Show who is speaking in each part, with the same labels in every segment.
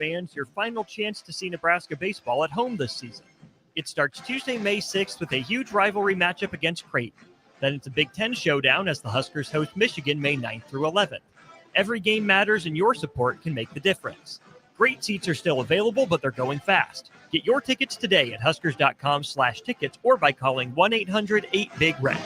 Speaker 1: fans your final chance to see Nebraska baseball at home this season. It starts Tuesday, May 6th with a huge rivalry matchup against Creighton. Then it's a Big Ten showdown as the Huskers host Michigan May 9th through 11th. Every game matters and your support can make the difference. Great seats are still available, but they're going fast. Get your tickets today at huskers.com/tickets or by calling 1-800-8-BIG-RED.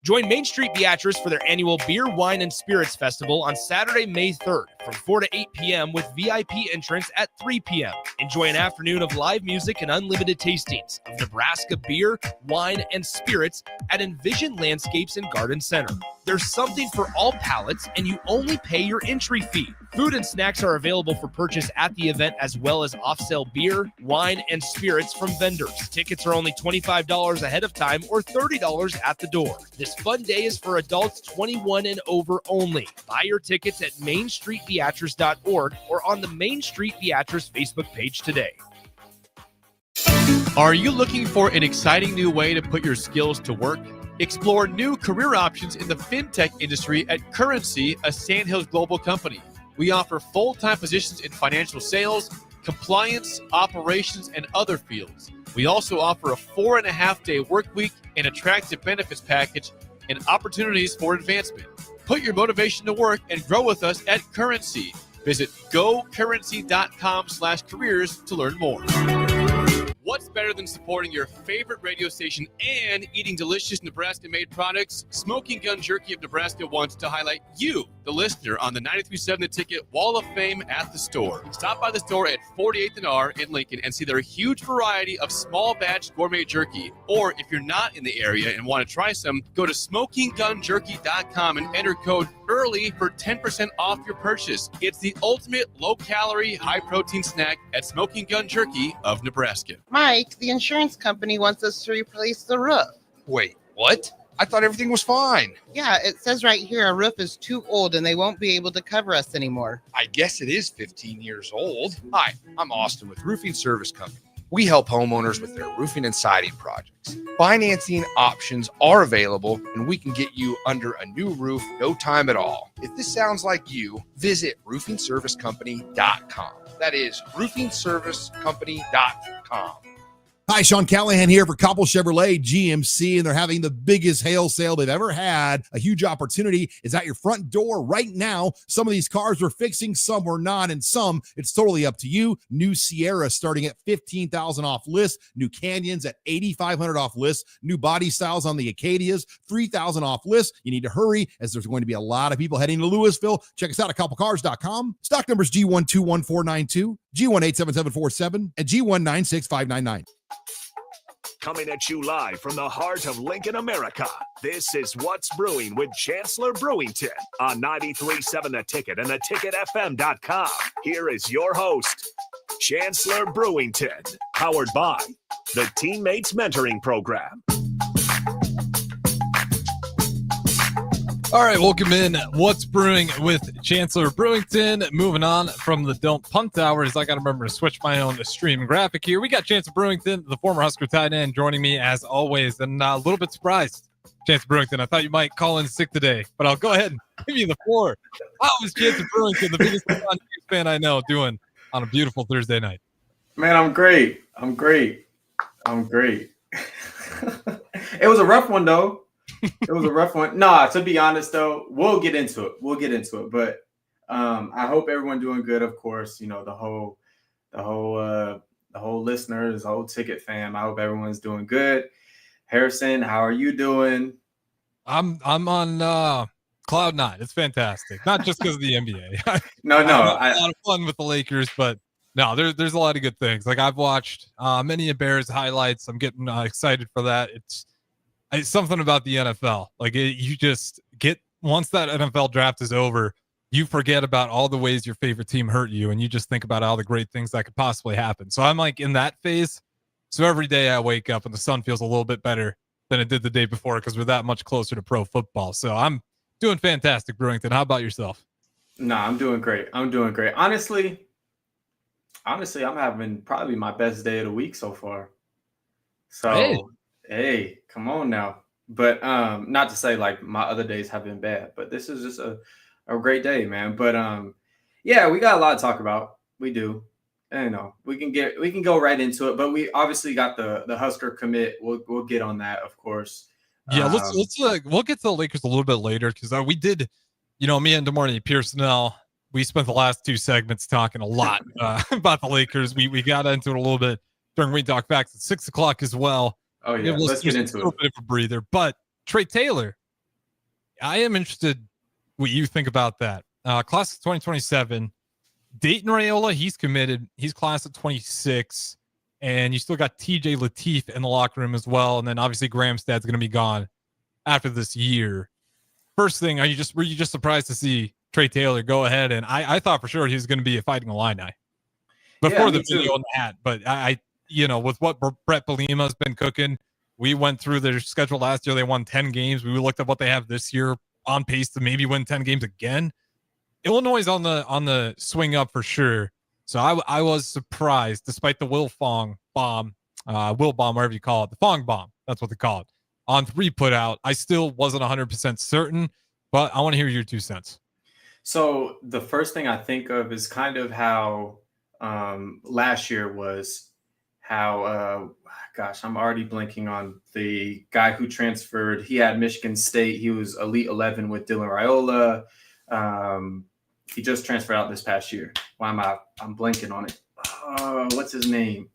Speaker 2: Join Main Street Beatrice for their annual Beer, Wine, and Spirits Festival on Saturday, May 3rd from 4 to 8 p.m. with VIP entrance at 3 p.m. Enjoy an afternoon of live music and unlimited tastings of Nebraska beer, wine, and spirits at Envision Landscapes and Garden Center. There's something for all palates, and you only pay your entry fee. Food and snacks are available for purchase at the event, as well as off-sale beer, wine, and spirits from vendors. Tickets are only $25 ahead of time or $30 at the door. This fun day is for adults 21 and over only. Buy your tickets at mainstreetbeatrice.org or on the Main Street Beatrice Facebook page today.
Speaker 3: Are you looking for an exciting new way to put your skills to work? Explore new career options in the fintech industry at Currency, a Sandhills global company. We offer full-time positions in financial sales, compliance, operations, and other fields. We also offer a 4.5-day work week, an attractive benefits package, and opportunities for advancement. Put your motivation to work and grow with us at Currency. Visit gocurrency.com/careers to learn more. What's better than supporting your favorite radio station and eating delicious Nebraska-made products? Smoking Gun Jerky of Nebraska wants to highlight you, the listener, on the 93.7 The Ticket Wall of Fame at the store. Stop by the store at 48th and R in Lincoln and see their huge variety of small batch gourmet jerky. Or if you're not in the area and want to try some, go to smokinggunjerky.com and enter code EARLY for 10% off your purchase. It's the ultimate low-calorie, high-protein snack at Smoking Gun Jerky of Nebraska.
Speaker 4: Mike, the insurance company wants us to replace the roof.
Speaker 5: Wait, what? I thought everything was fine.
Speaker 4: Yeah, it says right here our roof is too old and they won't be able to cover us anymore.
Speaker 5: I guess it is 15 years old. Hi, I'm Austin with Roofing Service Company. We help homeowners with their roofing and siding projects. Financing options are available, and we can get you under a new roof no time at all. If this sounds like you, visit roofingservicecompany.com. That is roofingservicecompany.com.
Speaker 6: Hi, Sean Callahan here for Copple Chevrolet GMC, and they're having the biggest hail sale they've ever had. A huge opportunity is at your front door right now. Some of these cars we're fixing, some we're not, and some it's totally up to you. New Sierra starting at $15,000 off list. New Canyons at $8,500 off list. New body styles on the Acadias, $3,000 off list. You need to hurry as there's going to be a lot of people heading to Louisville. Check us out at copplecars.com. Stock numbers G121492, G187747, and G196599.
Speaker 7: Coming at you live from the heart of Lincoln, America. This is What's Brewing with Chancellor Brewington on 93.7 The Ticket and theticketfm.com. Here is your host, Chancellor Brewington, powered by the Teammates Mentoring Program.
Speaker 8: All right, welcome in. What's Brewing with Chancellor Brewington. Moving on from the Don't Punt Hours. I got to remember to switch my own stream graphic here. We got Chancellor Brewington, the former Husker tight end, joining me as always. And a little bit surprised, Chancellor Brewington. I thought you might call in sick today, but I'll go ahead and give you the floor. How is Chancellor Brewington, the biggest fan I know, doing on a beautiful Thursday night?
Speaker 9: Man, I'm great. It was a rough one, though. It was a rough one. Nah, to be honest, though, we'll get into it. But I hope everyone doing good, of course. You know, the whole listeners, the whole Ticket fam. I hope everyone's doing good. Harrison, how are you doing?
Speaker 8: I'm on cloud nine. It's fantastic. Not just because of the NBA.
Speaker 9: No.
Speaker 8: I had a lot of fun with the Lakers, but no, there's a lot of good things. Like I've watched many of Bears highlights. I'm getting excited for that. It's something about the NFL. Like you just get, once that NFL draft is over, you forget about all the ways your favorite team hurt you, and you just think about all the great things that could possibly happen. So I'm like in that phase. So every day I wake up and the sun feels a little bit better than it did the day before because we're that much closer to pro football. So I'm doing fantastic, Brewington. How about yourself?
Speaker 9: No, I'm doing great. Honestly, I'm having probably my best day of the week so far. So, hey, come on now. But not to say like my other days have been bad, but this is just a great day, man. But Yeah, we got a lot to talk about. We do. I know we can go right into it, but we obviously got the Husker commit. We'll get on that, of course.
Speaker 8: Yeah, we'll get to the Lakers a little bit later because we did, me and DeMarnie Pearsonell, we spent the last 2 segments talking a lot about the Lakers. We got into it a little bit during We Talk Facts at 6:00 as well.
Speaker 9: Oh yeah, let's get into it.
Speaker 8: A little bit of a breather, but Trey Taylor, I am interested what you think about that. Class of 2027, Dayton Raiola, he's committed. He's class of 26. And you still got TJ Lateef in the locker room as well. And then obviously Gramstad's going to be gone after this year. First thing, were you just surprised to see Trey Taylor go ahead? And I thought for sure he was going to be a Fighting Illini before the video on the hat. But I with what Brett Bielema's been cooking, we went through their schedule last year. They won 10 games. We looked at what they have this year, on pace to maybe win 10 games again. Illinois is on the swing up for sure. So I was surprised, despite the Will bomb, whatever you call it, the Fong bomb, that's what they call it, on 3 put out. I still wasn't 100% certain, but I want to hear your 2 cents.
Speaker 9: So the first thing I think of is kind of how last year was, how, I'm already blanking on the guy who transferred. He had Michigan State. He was Elite 11 with Dylan Raiola. He just transferred out this past year. Why am I'm blanking on it? What's his name?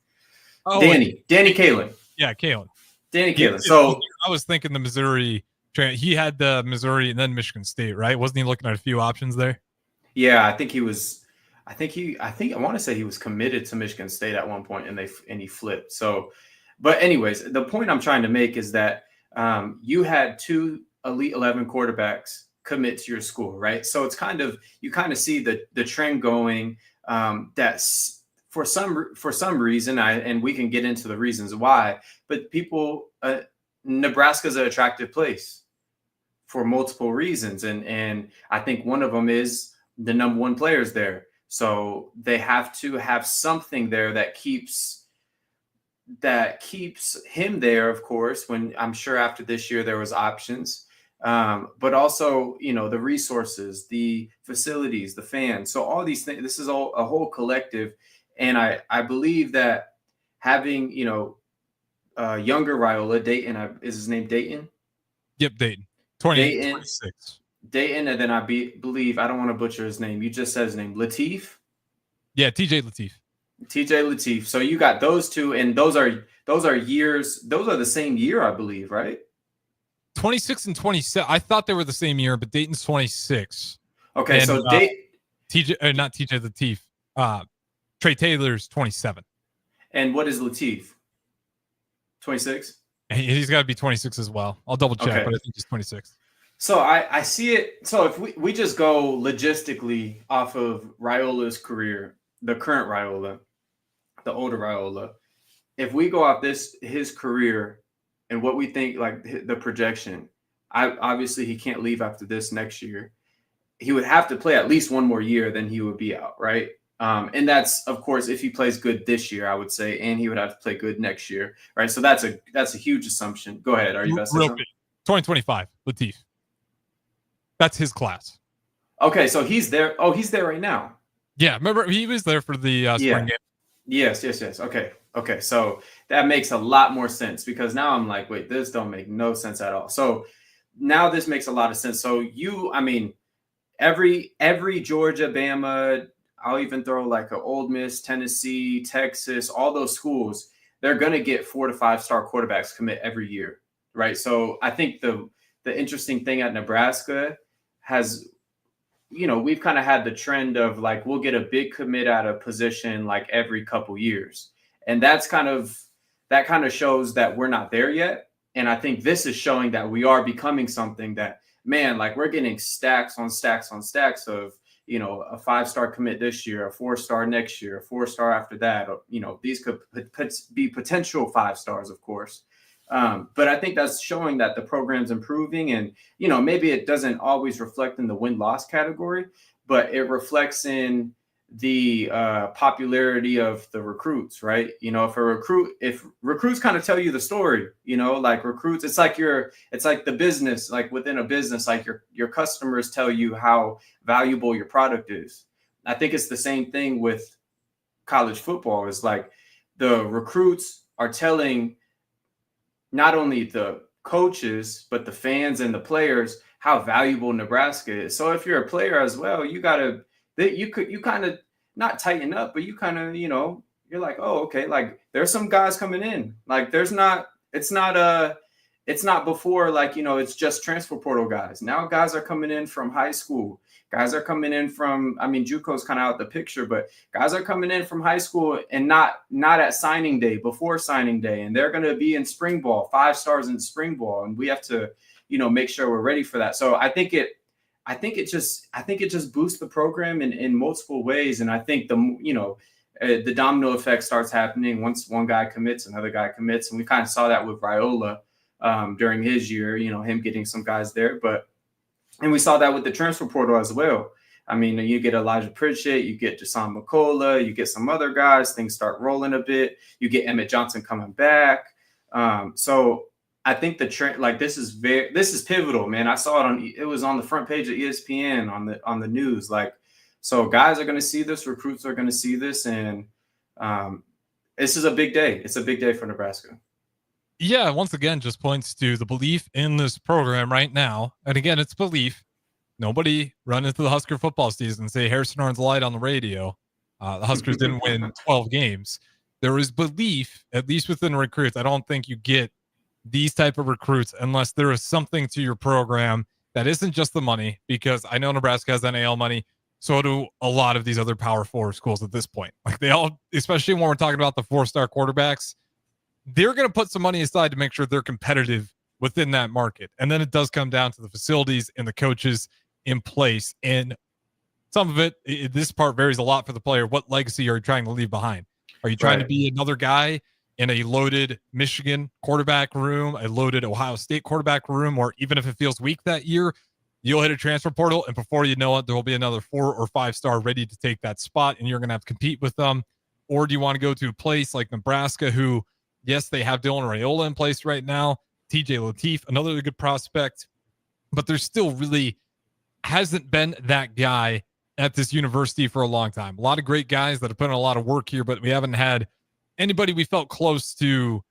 Speaker 9: Danny Kaelin.
Speaker 8: Yeah, Kaelin.
Speaker 9: Danny Kaelin. So
Speaker 8: I was thinking the Missouri. He had the Missouri and then Michigan State, right? Wasn't he looking at a few options there?
Speaker 9: Yeah, I think he was. I want to say he was committed to Michigan State at one point, and he flipped. So, but anyways, the point I'm trying to make is that you had 2 Elite 11 quarterbacks commit to your school, right? So it's you kind of see the trend going. That's for some reason, and we can get into the reasons why, but people, Nebraska's an attractive place for multiple reasons. And I think one of them is the number 1 players there. So they have to have something there that keeps him there, of course, when I'm sure after this year there was options. But also, the resources, the facilities, the fans. So all these things, this is all a whole collective. And I believe that having, younger Raiola, Dayton, is his name Dayton?
Speaker 8: Yep, Dayton. 26.
Speaker 9: Dayton, and then I believe, I don't want to butcher his name. You just said his name, Lateef?
Speaker 8: Yeah, TJ Lateef.
Speaker 9: TJ Lateef. So you got those 2, and those are years. Those are the same year, I believe, right?
Speaker 8: 26 and 27. I thought they were the same year, but Dayton's 26.
Speaker 9: Okay,
Speaker 8: and,
Speaker 9: so
Speaker 8: not TJ Lateef. Trey Taylor's 27.
Speaker 9: And what is Lateef? 26?
Speaker 8: He's got to be 26 as well. I'll double check,
Speaker 9: Okay.
Speaker 8: But I think he's 26.
Speaker 9: So I see it. So if we just go logistically off of Raiola's career, the current Raiola, the older Raiola, if we go off his career and what we think, like the projection, obviously he can't leave after this next year. He would have to play at least 1 more year, then he would be out, right? And that's, of course, if he plays good this year, I would say, and he would have to play good next year, right? So that's a huge assumption. Go ahead. Are you best?
Speaker 8: 2025, Lateef. That's his class.
Speaker 9: Okay, so he's there. Oh, he's there right now.
Speaker 8: Yeah, remember he was there for the spring game.
Speaker 9: Yes. Okay. So that makes a lot more sense, because now I'm like, wait, this don't make no sense at all. So now this makes a lot of sense. So every Georgia, Bama, I'll even throw like a Ole Miss, Tennessee, Texas, all those schools, they're going to get 4 to 5 star quarterbacks commit every year, right? So I think the interesting thing at Nebraska has, we've kind of had the trend of like, we'll get a big commit at a position like every couple years. And that kind of shows that we're not there yet. And I think this is showing that we are becoming something that, man, like we're getting stacks on stacks on stacks of, a 5-star commit this year, a 4-star next year, a 4-star after that. These could be potential 5 stars, of course. But I think that's showing that the program's improving, and, maybe it doesn't always reflect in the win-loss category, but it reflects in the popularity of the recruits, right? If recruits kind of tell you the story, like recruits, it's like the business, like within a business, like your customers tell you how valuable your product is. I think it's the same thing with college football. It's like the recruits are telling not only the coaches, but the fans and the players how valuable Nebraska is. So if you're a player as well, you kind of not tighten up, but you kind of, you're like, oh, okay, like there's some guys coming in. Like it's not before, like, it's just transfer portal guys. Now guys are coming in from high school. Guys are coming in from, JUCO's kind of out the picture, but guys are coming in from high school and not at signing day, before signing day. And they're going to be in spring ball, 5 stars in spring ball. And we have to, make sure we're ready for that. So I think it just boosts the program in multiple ways. And I think the domino effect starts happening once one guy commits, another guy commits. And we kind of saw that with Raiola during his year, him getting some guys there, and we saw that with the transfer portal as well. You get Elijah Pritchett, you get Jason McCullough, you get some other guys, things start rolling a bit. You get Emmett Johnson coming back. So I think the trend, like this is pivotal, man. I saw it was on the front page of ESPN on the news. Like, so guys are going to see this, recruits are going to see this, and this is a big day. It's a big day for Nebraska.
Speaker 8: Yeah, once again, just points to the belief in this program right now. And again, it's belief. Nobody run into the Husker football season and say Harrison Arn's lied on the radio. The Huskers didn't win 12 games. There is belief, at least within recruits. I don't think you get these type of recruits unless there is something to your program that isn't just the money, because I know Nebraska has NAL money. So do a lot of these other Power 4 schools at this point. Like they all, especially when we're talking about the 4-star quarterbacks, they're going to put some money aside to make sure they're competitive within that market. And then it does come down to the facilities and the coaches in place. And some of it, this part varies a lot for the player. What legacy are you trying to leave behind? Are you trying to be another guy in a loaded Michigan quarterback room, a loaded Ohio State quarterback room, or even if it feels weak that year, you'll hit a transfer portal, and before you know it, there will be another 4 or 5-star ready to take that spot, and you're going to have to compete with them? Or do you want to go to a place like Nebraska, who, yes, they have Dylan Raiola in place right now, TJ Lateef, another good prospect, but there still really hasn't been that guy at this university for a long time. A lot of great guys that have put in a lot of work here, but we haven't had anybody we felt close to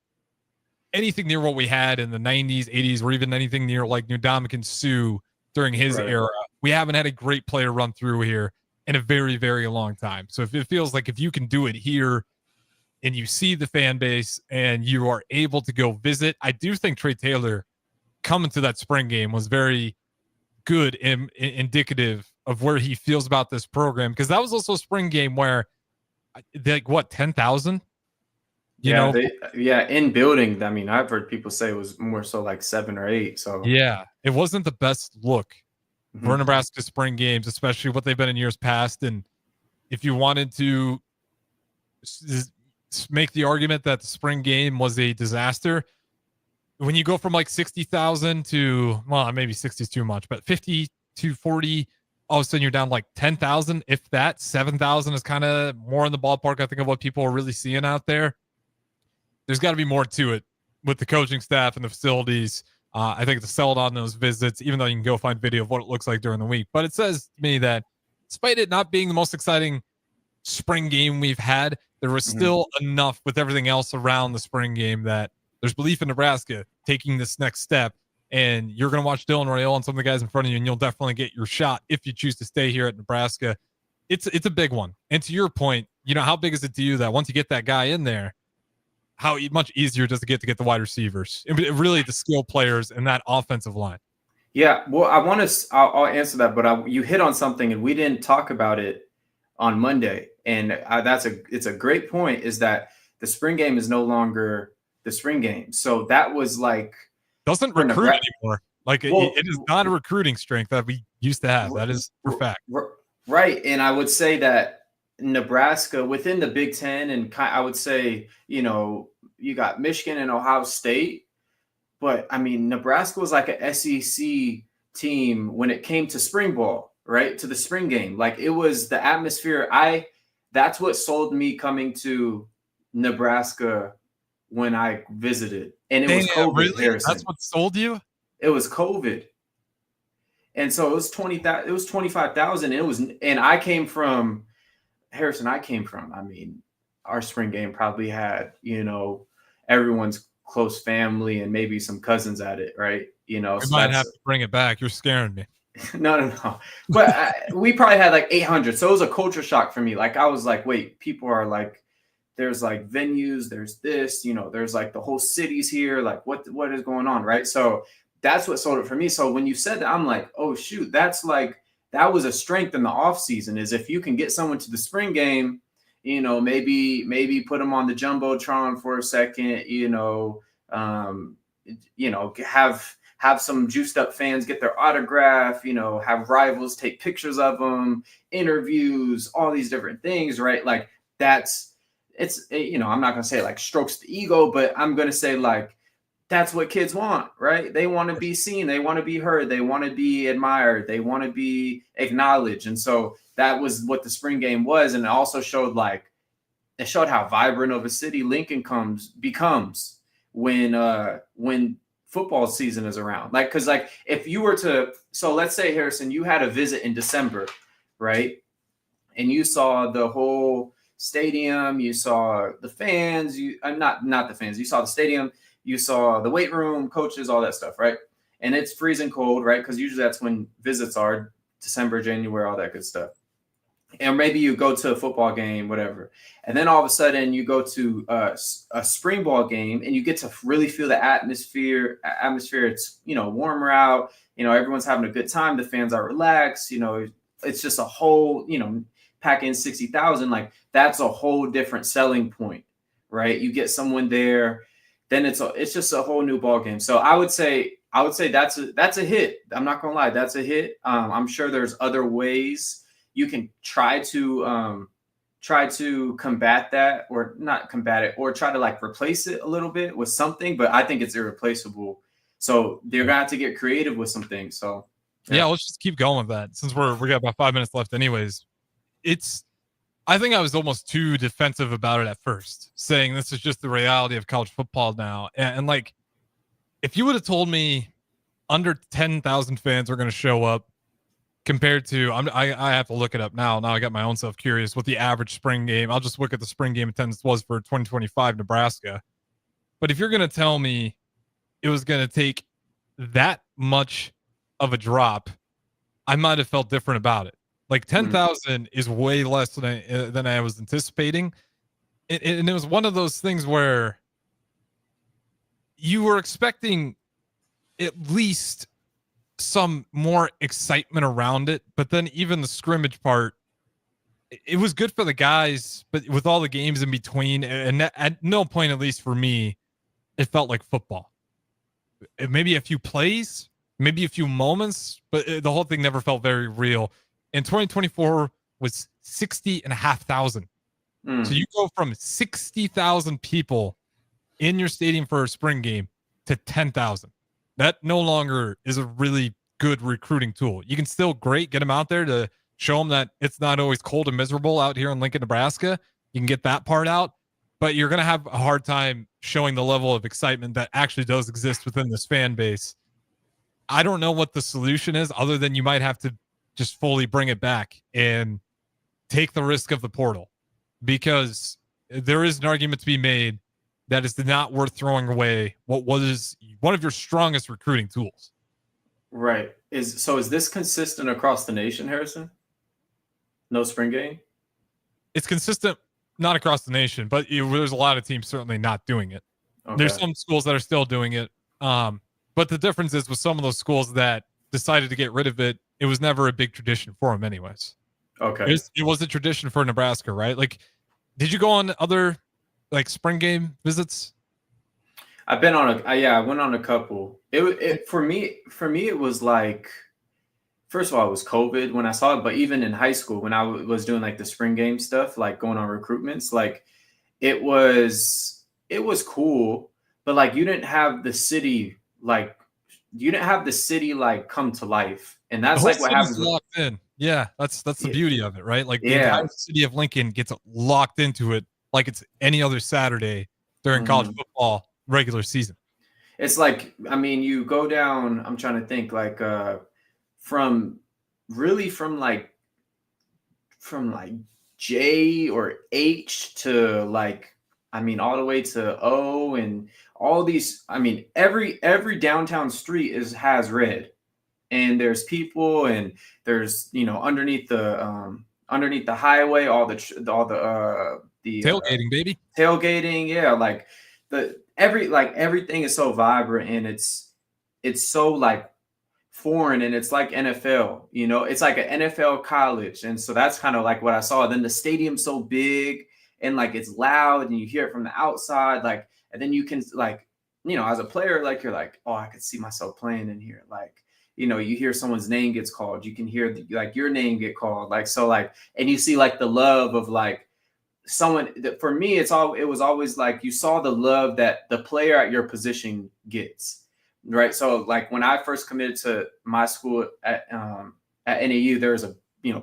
Speaker 8: anything near what we had in the 90s, 80s, or even anything near like Ndamukong Suh during his era. We haven't had a great player run through here in a very, very long time. So if it feels like if you can do it here and you see the fan base and you are able to go visit, I do think Trey Taylor coming to that spring game was very good and indicative of where he feels about this program, because that was also a spring game where like what, 10,000?
Speaker 9: In building. I've heard people say it was more so like 7 or 8. So
Speaker 8: yeah, it wasn't the best look for Nebraska spring games, especially what they've been in years past. And if you wanted to make the argument that the spring game was a disaster, when you go from like 60,000 to, well, maybe 60 is too much, but 50 to 40, all of a sudden you're down like 10,000. If that, 7,000 is kind of more in the ballpark, I think, of what people are really seeing out there. There's got to be more to it with the coaching staff and the facilities. I think to sell it on those visits, even though you can go find video of what it looks like during the week. But it says to me that despite it not being the most exciting spring game we've had, there was still enough with everything else around the spring game that there's belief in Nebraska taking this next step. And you're going to watch Dylan Raiola and some of the guys in front of you, and you'll definitely get your shot if you choose to stay here at Nebraska. It's a big one. And to your point, how big is it to you that once you get that guy in there, how much easier does it get the wide receivers, really the skill players and that offensive line?
Speaker 9: Yeah, well, I'll answer that, but you hit on something, and we didn't talk about it on Monday, and it's a great point. Is that the spring game is no longer the spring game? So that was like
Speaker 8: doesn't recruit anymore. Like it is not a recruiting strength that we used to have. That is for fact.
Speaker 9: Right, and I would say that Nebraska within the Big Ten, and I would say, you got Michigan and Ohio State, but Nebraska was like a SEC team when it came to spring ball, right? To the spring game. Like it was the atmosphere. That's what sold me coming to Nebraska when I visited. And it was COVID.
Speaker 8: Really?
Speaker 9: Harrison.
Speaker 8: That's what sold you?
Speaker 9: It was COVID. And so it was 20,000, it was 25,000. And I came from Harrison. I mean, our spring game probably had, everyone's close family and maybe some cousins at it. Right.
Speaker 8: We might have to bring it back. You're scaring me.
Speaker 9: No. But we probably had like 800. So it was a culture shock for me. Like, I was like, wait, people are like, there's like venues, there's this, there's like the whole city's here. Like, what is going on? Right. So that's what sold it for me. So when you said that, I'm like, oh shoot, that was a strength in the off season, is if you can get someone to the spring game, maybe put them on the Jumbotron for a second, have some juiced up fans get their autograph, have rivals take pictures of them, interviews, all these different things, right? Like I'm not going to say like strokes the ego, but I'm going to say like, that's what kids want, right? They want to be seen. They want to be heard. They want to be admired. They want to be acknowledged. And so that was what the spring game was. And it also showed how vibrant of a city Lincoln becomes when football season is around. Like, cause like if you were so let's say, Harrison, you had a visit in December, right? And you saw the whole stadium, you saw the fans, not the fans, you saw the stadium, you saw the weight room, coaches, all that stuff, right? And it's freezing cold, right? Because usually that's when visits are, December, January, all that good stuff. And maybe you go to a football game, whatever. And then all of a sudden you go to a spring ball game and you get to really feel the atmosphere. It's, warmer out, everyone's having a good time. The fans are relaxed, it's just a whole, pack in 60,000. Like, that's a whole different selling point, right? You get someone there, then it's just a whole new ball game. So I would say that's a hit. I'm not gonna lie, that's a hit. I'm sure there's other ways you can try to combat that, or not combat it, or try to like replace it a little bit with something. But I think it's irreplaceable. So they're gonna have to get creative with some things. So
Speaker 8: yeah, let's just keep going with that since we got about 5 minutes left, anyways. I think I was almost too defensive about it at first, saying this is just the reality of college football now. And like, if you would have told me under 10,000 fans are going to show up compared to, I have to look it up now. Now I got my own self curious what the average spring game. I'll just look at the spring game attendance was for 2025 Nebraska. But if you're going to tell me it was going to take that much of a drop, I might have felt different about it. Like 10,000 is way less than I was anticipating. And it was one of those things where you were expecting at least some more excitement around it. But then even the scrimmage part, it was good for the guys, but with all the games in between, and at no point, at least for me, it felt like football. Maybe a few plays, maybe a few moments, but the whole thing never felt very real. And 2024 was 60,500. So you go from 60,000 people in your stadium for a spring game to 10,000. That no longer is a really good recruiting tool. You can still get them out there to show them that it's not always cold and miserable out here in Lincoln, Nebraska. You can get that part out, but you're going to have a hard time showing the level of excitement that actually does exist within this fan base. I don't know what the solution is, other than you might have to just fully bring it back and take the risk of the portal, because there is an argument to be made that it's not worth throwing away what was one of your strongest recruiting tools.
Speaker 9: Right. Is this consistent across the nation, Harrison? No spring game?
Speaker 8: It's consistent, not across the nation, but there's a lot of teams certainly not doing it. Okay. There's some schools that are still doing it. But the difference is with some of those schools that decided to get rid of it, it was never a big tradition for them anyways.
Speaker 9: Okay.
Speaker 8: It was a tradition for Nebraska, right? Like, did you go on other like spring game visits?
Speaker 9: I've been on I went on a couple. For me, it was like, first of all, it was COVID when I saw it, but even in high school, when I was doing like the spring game stuff, like going on recruitments, like it was cool, but like you didn't have the city come to life. And that's like what happens.
Speaker 8: Locked in. Yeah, that's the beauty of it, right? Like the entire city of Lincoln gets locked into it like it's any other Saturday during college football regular season.
Speaker 9: It's like, I mean, you go down, I'm trying to think, like from like J or H to like, I mean, all the way to O, and all these, I mean, every downtown street has red, and there's people, and there's, underneath the highway, all the
Speaker 8: Tailgating, baby.
Speaker 9: tailgating. Yeah. Like everything is so vibrant, and it's so like foreign, and it's like NFL, it's like an NFL college. And so that's kind of like what I saw. Then the stadium's so big, and like it's loud, and you hear it from the outside, like, and then you can like, as a player, like you're like, oh, I could see myself playing in here. Like, you hear someone's name gets called, you can hear like your name get called, like, so like, and you see like the love of like someone that, for me, it was always like you saw the love that the player at your position gets. Right. So like when I first committed to my school at NAU, there was a,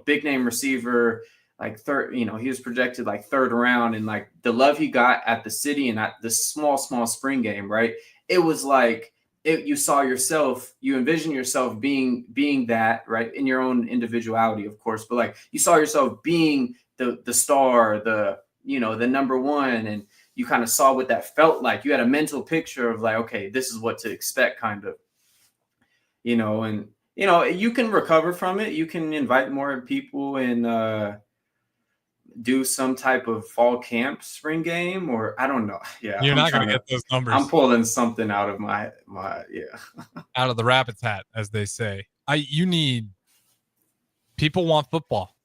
Speaker 9: big name receiver, like third, he was projected like third round, and like the love he got at the city and at the small spring game. Right. It was like, you saw yourself, you envision yourself being that, right, in your own individuality, of course, but like you saw yourself being the star, the number one, and you kind of saw what that felt like. You had a mental picture of like, okay, this is what to expect, kind of, and you can recover from it. You can invite more people and do some type of fall camp, spring game, or I don't know. Yeah,
Speaker 8: You're not going to get those numbers.
Speaker 9: I'm pulling something out of my
Speaker 8: out of the rabbit's hat, as they say. People want football.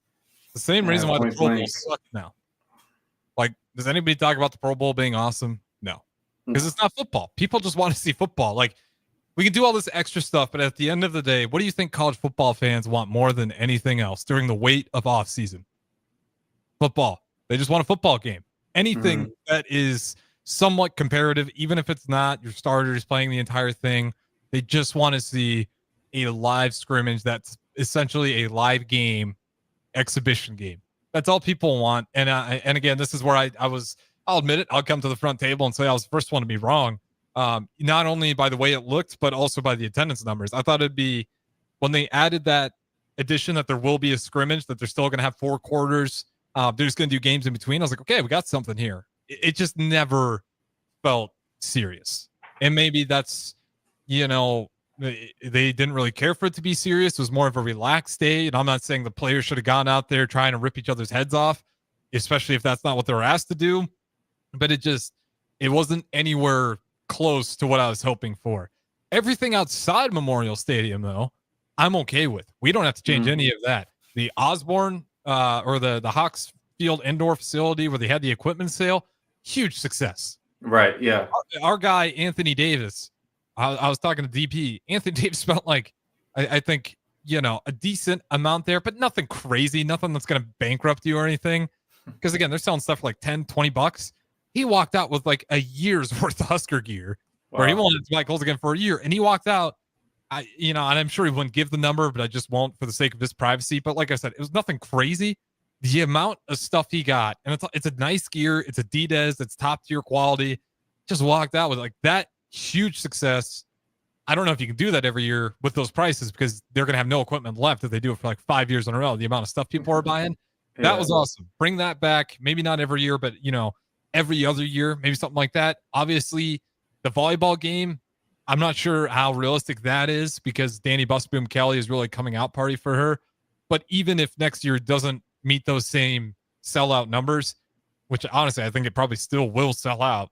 Speaker 8: The same reason why the Pro Bowl sucks now. Like, does anybody talk about the Pro Bowl being awesome? No, because it's not football. People just want to see football. Like, we can do all this extra stuff, but at the end of the day, what do you think college football fans want more than anything else during the wait of off season? Football. They just want a football game. Anything that is somewhat comparative, even if it's not your starters playing the entire thing, they just want to see a live scrimmage that's essentially a live game, exhibition game. That's all people want. And again, this is where I'll admit it, I'll come to the front table and say I was the first one to be wrong. Not only by the way it looked, but also by the attendance numbers. I thought it'd be, when they added that addition that there will be a scrimmage, that they're still going to have 4 quarters. They're just going to do games in between. I was like, okay, we got something here. It just never felt serious. And maybe that's, they didn't really care for it to be serious. It was more of a relaxed day. And I'm not saying the players should have gone out there trying to rip each other's heads off, especially if that's not what they were asked to do. But it wasn't anywhere close to what I was hoping for. Everything outside Memorial Stadium, though, I'm okay with. We don't have to change any of that. The Osborne or the Hawks Field indoor facility where they had the equipment sale, huge success.
Speaker 9: Right, yeah.
Speaker 8: Our guy, Anthony Davis, I was talking to DP. Anthony Davis spent like, I think, a decent amount there, but nothing crazy, nothing that's going to bankrupt you or anything. Because again, they're selling stuff for like $10-$20. He walked out with like a year's worth of Husker gear, where he wanted to buy clothes again for a year, and he walked out. And I'm sure he wouldn't give the number, but I just won't for the sake of his privacy. But like I said, it was nothing crazy. The amount of stuff he got, and it's a nice gear, it's Adidas, it's top tier quality. Just walked out with like that huge success. I don't know if you can do that every year with those prices, because they're going to have no equipment left if they do it for like 5 years in a row. The amount of stuff people are buying, that was awesome. Bring that back. Maybe not every year, but every other year, maybe something like that. Obviously, the volleyball game, I'm not sure how realistic that is, because Danny Busboom Kelly is really coming out party for her. But even if next year doesn't meet those same sellout numbers, which honestly I think it probably still will sell out,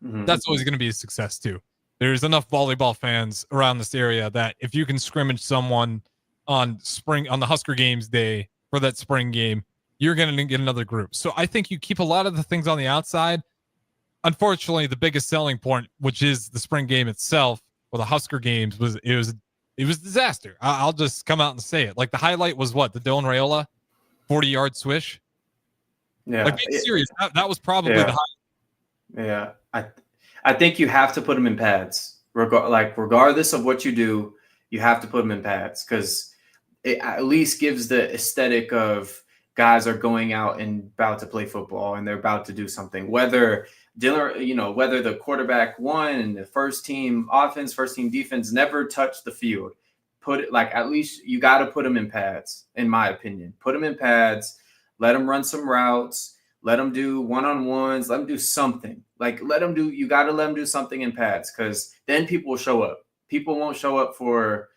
Speaker 8: that's always going to be a success too. There's enough volleyball fans around this area that if you can scrimmage someone on the Husker Games day for that spring game, you're going to get another group. So I think you keep a lot of the things on the outside. Unfortunately, the biggest selling point, which is the spring game itself, or the Husker Games, was a disaster. I'll just come out and say it. Like, the highlight was what? The Dylan Raiola 40-yard swish?
Speaker 9: Yeah.
Speaker 8: Like, being serious, that was probably the highlight.
Speaker 9: Yeah. I think you have to put them in pads. Regardless of what you do, you have to put them in pads, because it at least gives the aesthetic of guys are going out and about to play football and they're about to do something. Whether whether the quarterback won and the first team offense, first team defense never touched the field, put it like, at least you got to put them in pads, in my opinion. Put them in pads, let them run some routes, let them do one-on-ones, let them do something. Like, you got to let them do something in pads, because then people will show up. People won't show up for,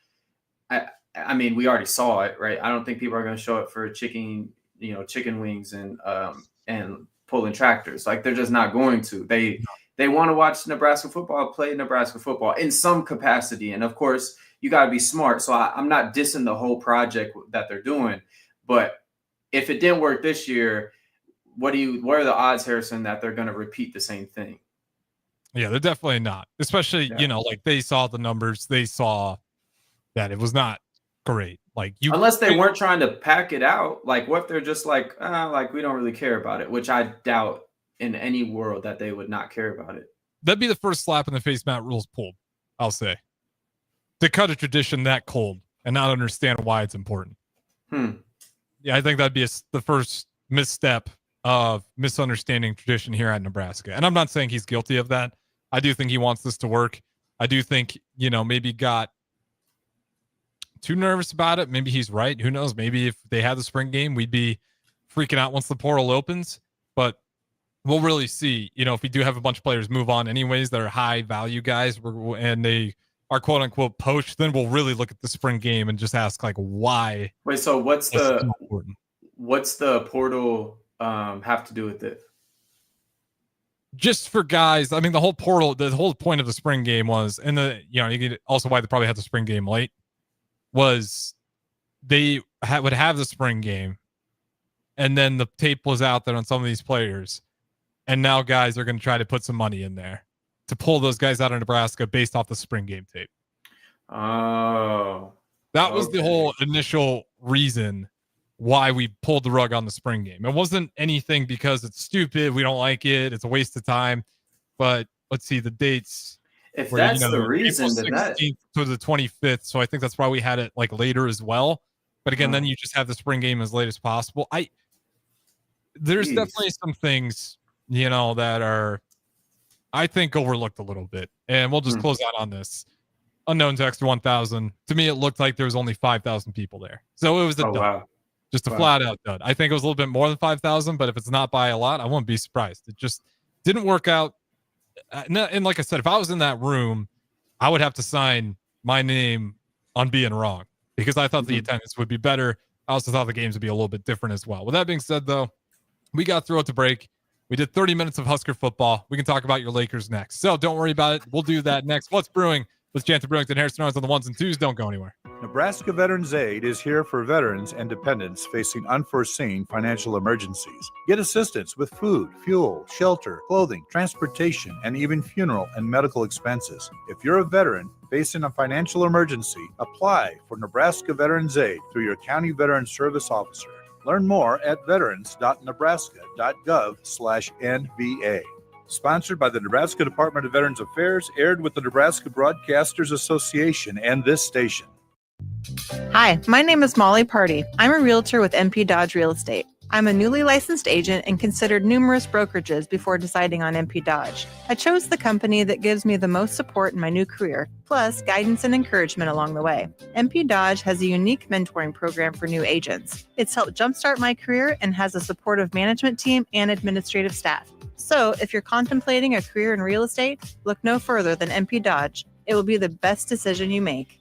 Speaker 9: I mean, we already saw it, right? I don't think people are going to show up for chicken wings and pulling tractors. Like, they're just not going to. They want to watch Nebraska football, play Nebraska football in some capacity. And of course, you got to be smart. So I'm not dissing the whole project that they're doing, but if it didn't work this year, what are the odds, Harrison, that they're going to repeat the same thing?
Speaker 8: Yeah, they're definitely not. Especially, like, they saw the numbers, they saw that it was not great. Like,
Speaker 9: unless they weren't trying to pack it out. Like, what if they're just like we don't really care about it, which I doubt in any world that they would not care about it.
Speaker 8: That'd be the first slap in the face Matt Rule's pulled, I'll say. To cut a tradition that cold and not understand why it's important. Yeah, I think that'd be the first misstep of misunderstanding tradition here at Nebraska. And I'm not saying he's guilty of that. I do think he wants this to work. I do think, maybe got too nervous about it. Maybe he's right. Who knows? Maybe if they had the spring game, we'd be freaking out once the portal opens. But we'll really see, if we do have a bunch of players move on anyways that are high value guys and they are quote unquote poached, then we'll really look at the spring game and just ask, like, why.
Speaker 9: Wait, so what's the portal have to do with it?
Speaker 8: Just for guys, I mean, the whole point of the spring game was, and also why they probably had the spring game late, was they would have the spring game, and then the tape was out there on some of these players, and now guys are going to try to put some money in there to pull those guys out of Nebraska based off the spring game tape.
Speaker 9: Oh.
Speaker 8: That was the whole initial reason why we pulled the rug on the spring game. It wasn't anything because it's stupid, we don't like it, it's a waste of time. But let's see the dates.
Speaker 9: If that's the reason,
Speaker 8: April 16th to the 25th, so I think that's why we had it like later as well. But again, then you just have the spring game as late as possible. There's definitely some things, that are, I think, overlooked a little bit. And we'll just close out on this. Unknown text 1,000. To me, it looked like there was only 5,000 people there. So it was a dud. Wow. Just a flat out dud. I think it was a little bit more than 5,000, but if it's not by a lot, I won't be surprised. It just didn't work out. And like I said, if I was in that room, I would have to sign my name on being wrong, because I thought the attendance would be better. I also thought the games would be a little bit different as well. With that being said, though, we got through it to break. We did 30 minutes of Husker football. We can talk about your Lakers next. So don't worry about it. We'll do that next. What's Brewing with Chancellor Brewington, Harrison Arns on the ones and twos. Don't go anywhere.
Speaker 10: Nebraska Veterans Aid is here for veterans and dependents facing unforeseen financial emergencies. Get assistance with food, fuel, shelter, clothing, transportation, and even funeral and medical expenses. If you're a veteran facing a financial emergency, apply for Nebraska Veterans Aid through your county veteran service officer. Learn more at veterans.nebraska.gov/NVA. Sponsored by the Nebraska Department of Veterans Affairs, aired with the Nebraska Broadcasters Association and this station.
Speaker 11: Hi, my name is Molly Party. I'm a realtor with MP Dodge Real Estate. I'm a newly licensed agent and considered numerous brokerages before deciding on MP Dodge. I chose the company that gives me the most support in my new career, plus guidance and encouragement along the way. MP Dodge has a unique mentoring program for new agents. It's helped jumpstart my career and has a supportive management team and administrative staff. So if you're contemplating a career in real estate, look no further than MP Dodge. It will be the best decision you make.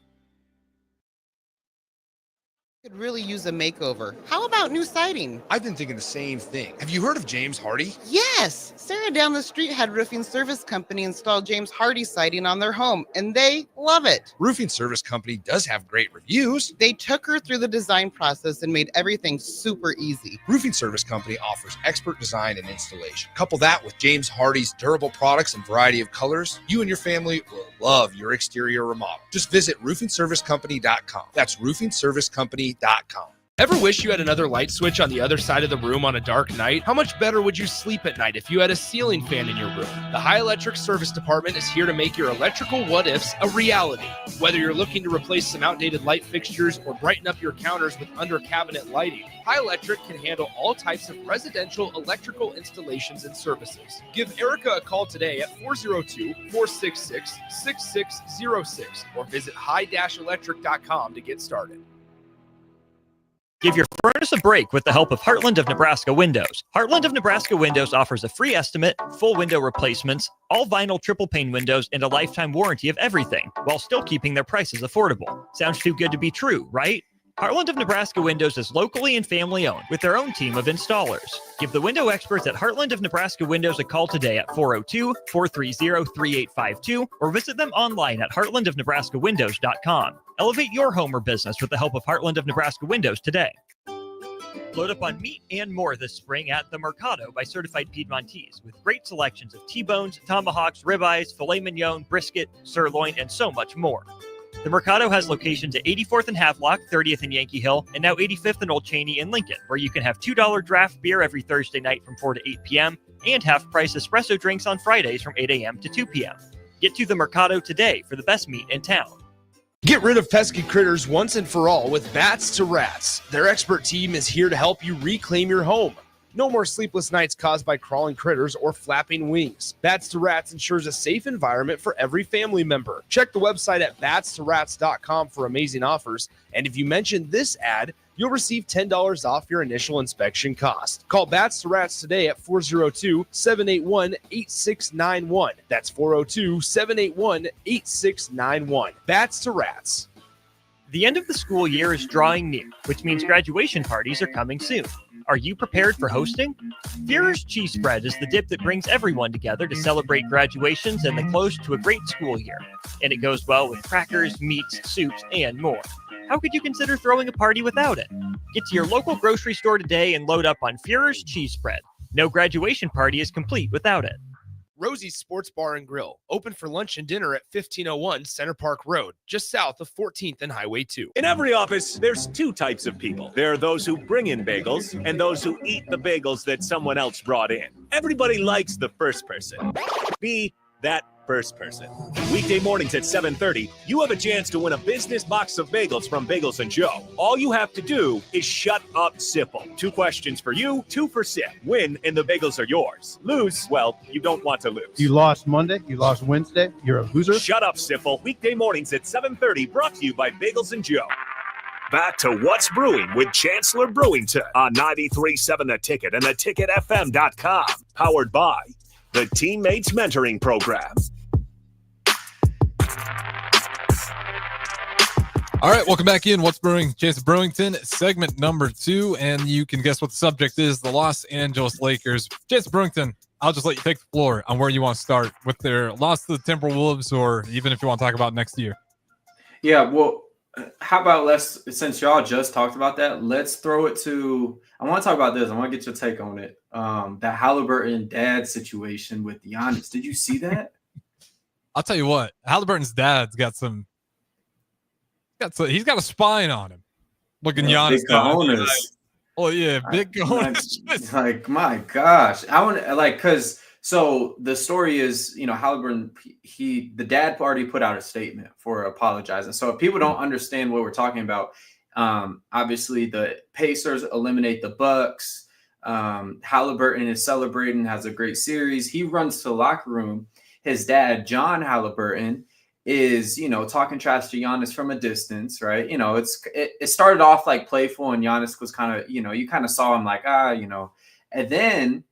Speaker 4: Could really use a makeover. How about new siding?
Speaker 5: I've been thinking the same thing. Have you heard of James Hardy?
Speaker 4: Yes! Sarah down the street had Roofing Service Company install James Hardy siding on their home, and they love it.
Speaker 5: Roofing Service Company does have great reviews.
Speaker 4: They took her through the design process and made everything super easy.
Speaker 5: Roofing Service Company offers expert design and installation. Couple that with James Hardy's durable products and variety of colors, you and your family will love your exterior remodel. Just visit roofingservicecompany.com. That's roofingservicecompany.com.
Speaker 2: Ever wish you had another light switch on the other side of the room on a dark night? How much better would you sleep at night if you had a ceiling fan in your room? The High Electric Service Department is here to make your electrical what-ifs a reality. Whether you're looking to replace some outdated light fixtures or brighten up your counters with under-cabinet lighting, High Electric can handle all types of residential electrical installations and services. Give Erica a call today at 402-466-6606 or visit high-electric.com to get started.
Speaker 1: Give your furnace a break with the help of Heartland of Nebraska Windows. Heartland of Nebraska Windows offers a free estimate, full window replacements, all vinyl triple pane windows, and a lifetime warranty of everything, while still keeping their prices affordable. Sounds too good to be true, right? Heartland of Nebraska Windows is locally and family owned with their own team of installers. Give the window experts at Heartland of Nebraska Windows a call today at 402-430-3852 or visit them online at heartlandofnebraskawindows.com. Elevate your home or business with the help of Heartland of Nebraska Windows today. Load up on meat and more this spring at The Mercado by Certified Piedmontese with great selections of T-bones, tomahawks, ribeyes, filet mignon, brisket, sirloin, and so much more. The Mercado has locations at 84th and Havelock, 30th and Yankee Hill, and now 85th and Old Cheney in Lincoln, where you can have $2 draft beer every Thursday night from 4 to 8 p.m. and half-price espresso drinks on Fridays from 8 a.m. to 2 p.m. Get to the Mercado today for the best meat in town.
Speaker 2: Get rid of pesky critters once and for all with Bats to Rats. Their expert team is here to help you reclaim your home. No more sleepless nights caused by crawling critters or flapping wings. Bats to Rats ensures a safe environment for every family member. Check the website at batstorats.com for amazing offers. And if you mention this ad, you'll receive $10 off your initial inspection cost. Call Bats to Rats today at 402-781-8691. That's 402-781-8691. Bats to Rats.
Speaker 1: The end of the school year is drawing near, which means graduation parties are coming soon. Are you prepared for hosting? Führer's Cheese Spread is the dip that brings everyone together to celebrate graduations and the close to a great school year. And it goes well with crackers, meats, soups, and more. How could you consider throwing a party without it? Get to your local grocery store today and load up on Führer's Cheese Spread. No graduation party is complete without it.
Speaker 2: Rosie's Sports Bar and Grill, open for lunch and dinner at 1501 Center Park Road, just south of 14th and Highway 2.
Speaker 7: In every office, there's two types of people. There are those who bring in bagels and those who eat the bagels that someone else brought in. Everybody likes the first person. Be that first person. Weekday mornings at 7:30, you have a chance to win a business box of bagels from Bagels & Joe. All you have to do is shut up, Sipple. 2 questions for you, 2 for Sip. Win, and the bagels are yours. Lose, well, you don't want to lose.
Speaker 12: You lost Monday, you lost Wednesday, you're a loser.
Speaker 7: Shut up, Sipple. Weekday mornings at 7:30, brought to you by Bagels & Joe. Back to What's Brewing with Chancellor Brewington on 93.7 The Ticket and theticketfm.com. Powered by the Teammates Mentoring Program.
Speaker 8: All right, welcome back in. What's Brewing? Chancellor Brewington, segment number 2, and you can guess what the subject is, the Los Angeles Lakers. Chancellor Brewington, I'll just let you take the floor on where you want to start with their loss to the Timberwolves, or even if you want to talk about next year.
Speaker 9: Yeah, well, how about since y'all just talked about that, let's throw it to, I want to talk about this. I want to get your take on it. That Halliburton dad situation with Giannis. Did you see that?
Speaker 8: I'll tell you what, Halliburton's dad's got he's got a spine on him. Looking Giannis.
Speaker 9: Big cojones.
Speaker 8: Oh yeah, big cojones.
Speaker 9: Like, my gosh. I want because so the story is, Halliburton, the dad already put out a statement for apologizing. So if people don't understand what we're talking about, obviously the Pacers eliminate the Bucks. Halliburton is celebrating, has a great series. He runs to the locker room. His dad, John Halliburton, is, talking trash to Giannis from a distance, right? It started off like playful, and Giannis was kind of, you kind of saw him like, and then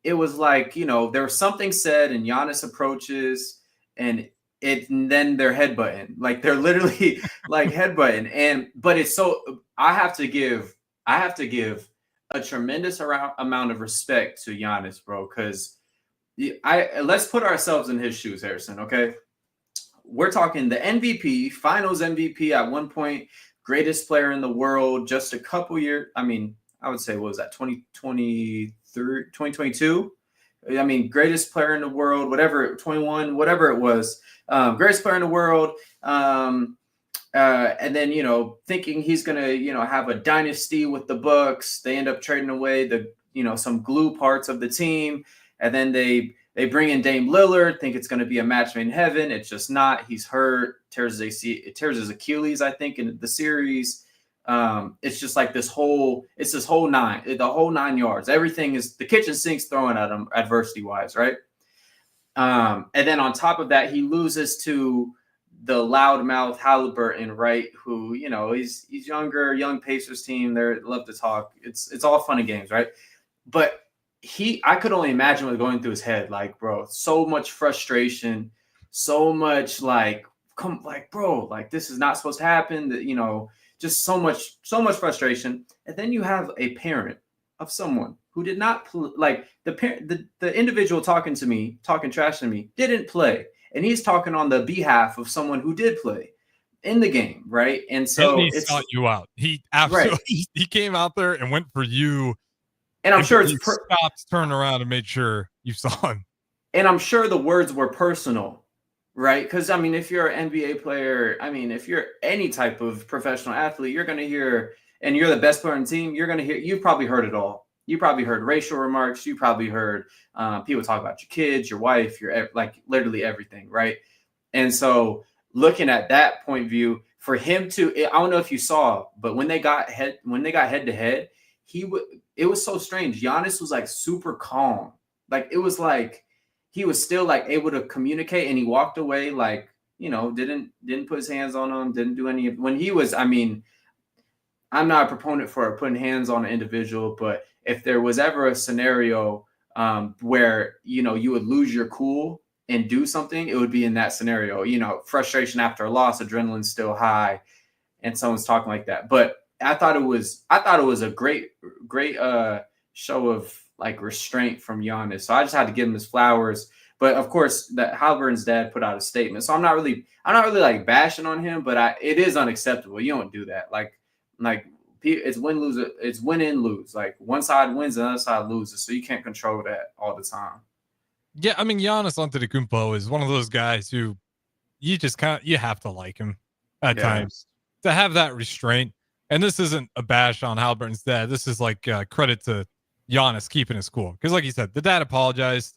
Speaker 9: it was like, there was something said, and Giannis approaches, and then they're headbutting, like they're literally like headbutting, but it's so, I have to give a tremendous amount of respect to Giannis, bro, because let's put ourselves in his shoes, Harrison, okay? We're talking the MVP, finals MVP at one point, greatest player in the world, just a couple years. I mean, I would say, what was that, 2022? I mean, greatest player in the world, whatever, 21, whatever it was. Greatest player in the world. And then, thinking he's going to, have a dynasty with the Bucks, they end up trading away some glue parts of the team. And then they bring in Dame Lillard, think it's going to be a match made in heaven. It's just not. He's hurt, tears his Achilles, I think, in the series. It's just like the whole 9 yards. Everything is the kitchen sink's throwing at him adversity wise. Right. And then on top of that, he loses to the loudmouth Halliburton, right? Who, he's young Pacers team. They love to talk. It's all fun and games. Right. But I could only imagine what going through his head. Like, bro, so much frustration, so much bro, this is not supposed to happen. That, just so much frustration. And then you have a parent of someone who did not the individual talking trash to me didn't play. And he's talking on the behalf of someone who did play in the game. Right. And so
Speaker 8: he sought you out. He absolutely, right. He came out there and went for you.
Speaker 9: And I'm sure
Speaker 8: stopped, turned around, and made sure you saw him.
Speaker 9: And I'm sure the words were personal, right? Because, if you're an NBA player, if you're any type of professional athlete, you're going to hear, and you're the best player on the team, you're going to hear, you've probably heard it all. You probably heard racial remarks. You probably heard people talk about your kids, your wife, literally everything, right? And so looking at that point of view, for him to, I don't know if you saw, but when they got head to head, it was so strange. Giannis was super calm. It was he was still able to communicate, and he walked away didn't put his hands on him, didn't do any. When he was, I'm not a proponent for putting hands on an individual, but if there was ever a scenario where, you would lose your cool and do something, it would be in that scenario. Frustration after a loss, adrenaline's still high, and someone's talking like that. But I thought it was a great show of restraint from Giannis. So I just had to give him his flowers. But of course, that Halliburton's dad put out a statement. So I'm not really bashing on him, but it is unacceptable. You don't do that. It's win lose. It's win and lose. One side wins, the other side loses. So you can't control that all the time.
Speaker 8: Yeah, Giannis Antetokounmpo is one of those guys who you just you have to like him at times to have that restraint. And this isn't a bash on Halliburton's dad. This is credit to Giannis keeping his cool. Because like you said, the dad apologized.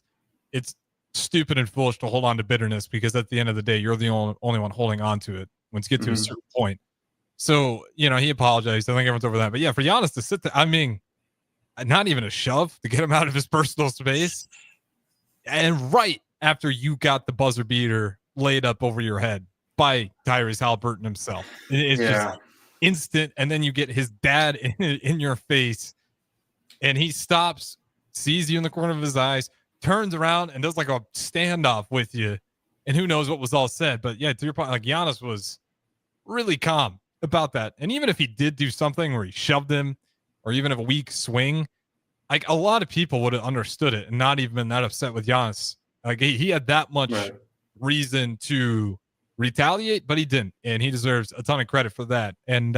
Speaker 8: It's stupid and foolish to hold on to bitterness, because at the end of the day, you're the only one holding on to it once you get to a certain point. So, he apologized. I think everyone's over that. But yeah, for Giannis to sit there, not even a shove to get him out of his personal space. And right after you got the buzzer beater laid up over your head by Tyrese Halliburton himself. It's just instant. And then you get his dad in your face, and he stops, sees you in the corner of his eyes, turns around and does a standoff with you. And who knows what was all said. But yeah, to your point, Giannis was really calm about that. And even if he did do something where he shoved him, or even a weak swing, a lot of people would have understood it and not even been that upset with Giannis. He had that much reason to retaliate, but he didn't, and he deserves a ton of credit for that. And